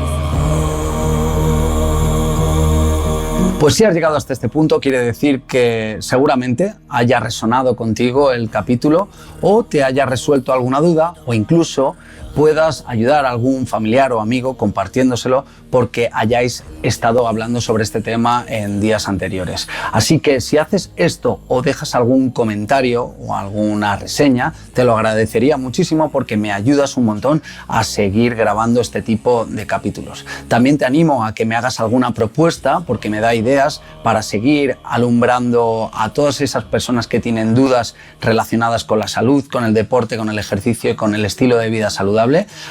Pues si has llegado hasta este punto, quiere decir que seguramente haya resonado contigo el capítulo o te haya resuelto alguna duda, o incluso puedas ayudar a algún familiar o amigo compartiéndoselo porque hayáis estado hablando sobre este tema en días anteriores. Así que si haces esto o dejas algún comentario o alguna reseña, te lo agradecería muchísimo porque me ayudas un montón a seguir grabando este tipo de capítulos. También te animo a que me hagas alguna propuesta porque me da ideas para seguir alumbrando a todas esas personas que tienen dudas relacionadas con la salud, con el deporte, con el ejercicio y con el estilo de vida saludable.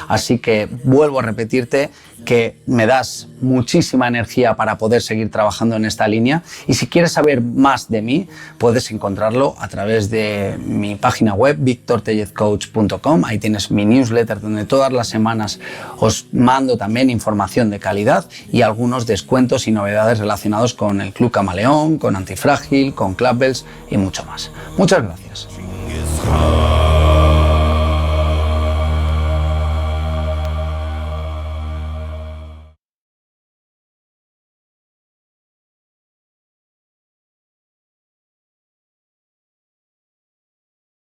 Así que vuelvo a repetirte que me das muchísima energía para poder seguir trabajando en esta línea, y si quieres saber más de mí puedes encontrarlo a través de mi página web victortellezcoach.com. Ahí tienes mi newsletter donde todas las semanas os mando también información de calidad y algunos descuentos y novedades relacionados con el Club Camaleón, con Antifrágil, con Clubbells y mucho más. Muchas gracias.